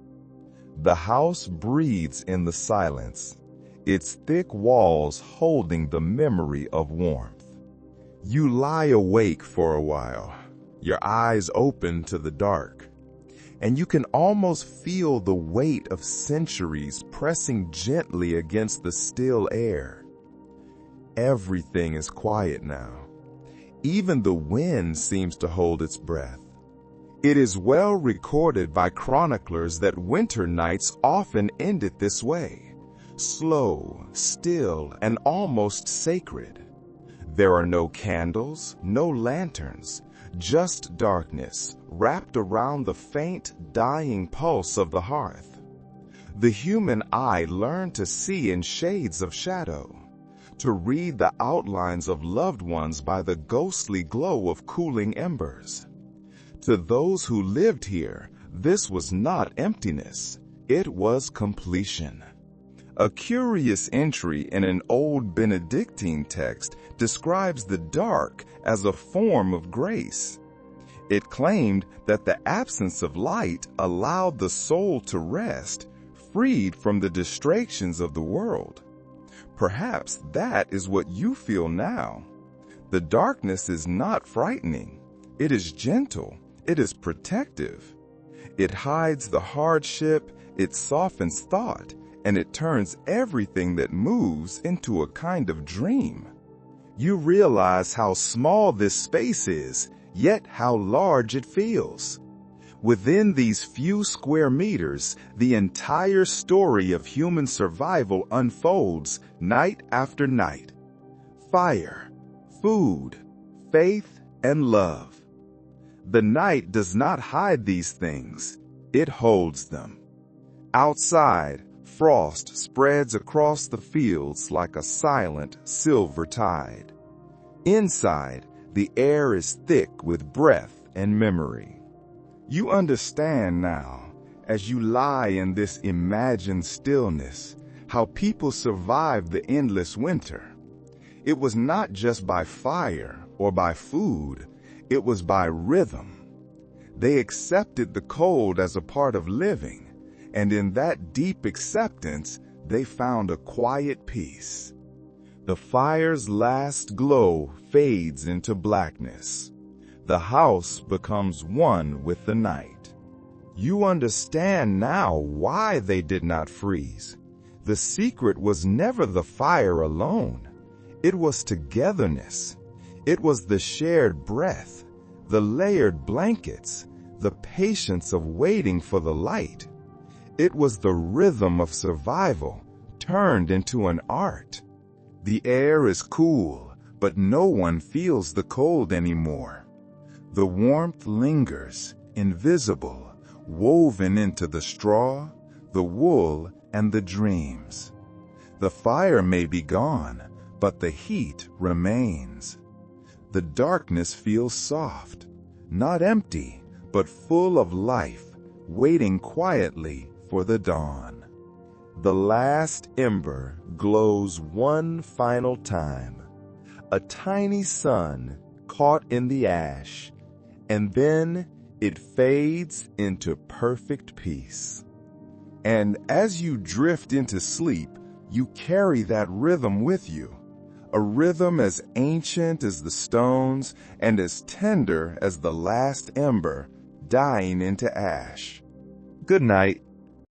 The house breathes in the silence, its thick walls holding the memory of warmth. You lie awake for a while, your eyes open to the dark, and you can almost feel the weight of centuries pressing gently against the still air. Everything is quiet now. Even the wind seems to hold its breath. It is well recorded by chroniclers that winter nights often ended this way, slow, still, and almost sacred. There are no candles, no lanterns, just darkness wrapped around the faint, dying pulse of the hearth. The human eye learned to see in shades of shadow, to read the outlines of loved ones by the ghostly glow of cooling embers. To those who lived here, this was not emptiness, it was completion. A curious entry in an old Benedictine text describes the dark as a form of grace. It claimed that the absence of light allowed the soul to rest, freed from the distractions of the world. Perhaps that is what you feel now. The darkness is not frightening. It is gentle. It is protective. It hides the hardship, it softens thought, and it turns everything that moves into a kind of dream. You realize how small this space is, yet how large it feels. Within these few square meters, the entire story of human survival unfolds night after night. Fire, food, faith, and love. The night does not hide these things, it holds them. Outside, frost spreads across the fields like a silent silver tide. Inside, the air is thick with breath and memory. You understand now, as you lie in this imagined stillness, how people survived the endless winter. It was not just by fire or by food, it was by rhythm. They accepted the cold as a part of living, and in that deep acceptance, they found a quiet peace. The fire's last glow fades into blackness. The house becomes one with the night. You understand now why they did not freeze. The secret was never the fire alone. It was togetherness. It was the shared breath, the layered blankets, the patience of waiting for the light. It was the rhythm of survival turned into an art. The air is cool, but no one feels the cold anymore. The warmth lingers, invisible, woven into the straw, the wool, and the dreams. The fire may be gone, but the heat remains. The darkness feels soft, not empty, but full of life, waiting quietly for the dawn. The last ember glows one final time, a tiny sun caught in the ash, and then it fades into perfect peace. And as you drift into sleep, you carry that rhythm with you, a rhythm as ancient as the stones and as tender as the last ember dying into ash. Good night.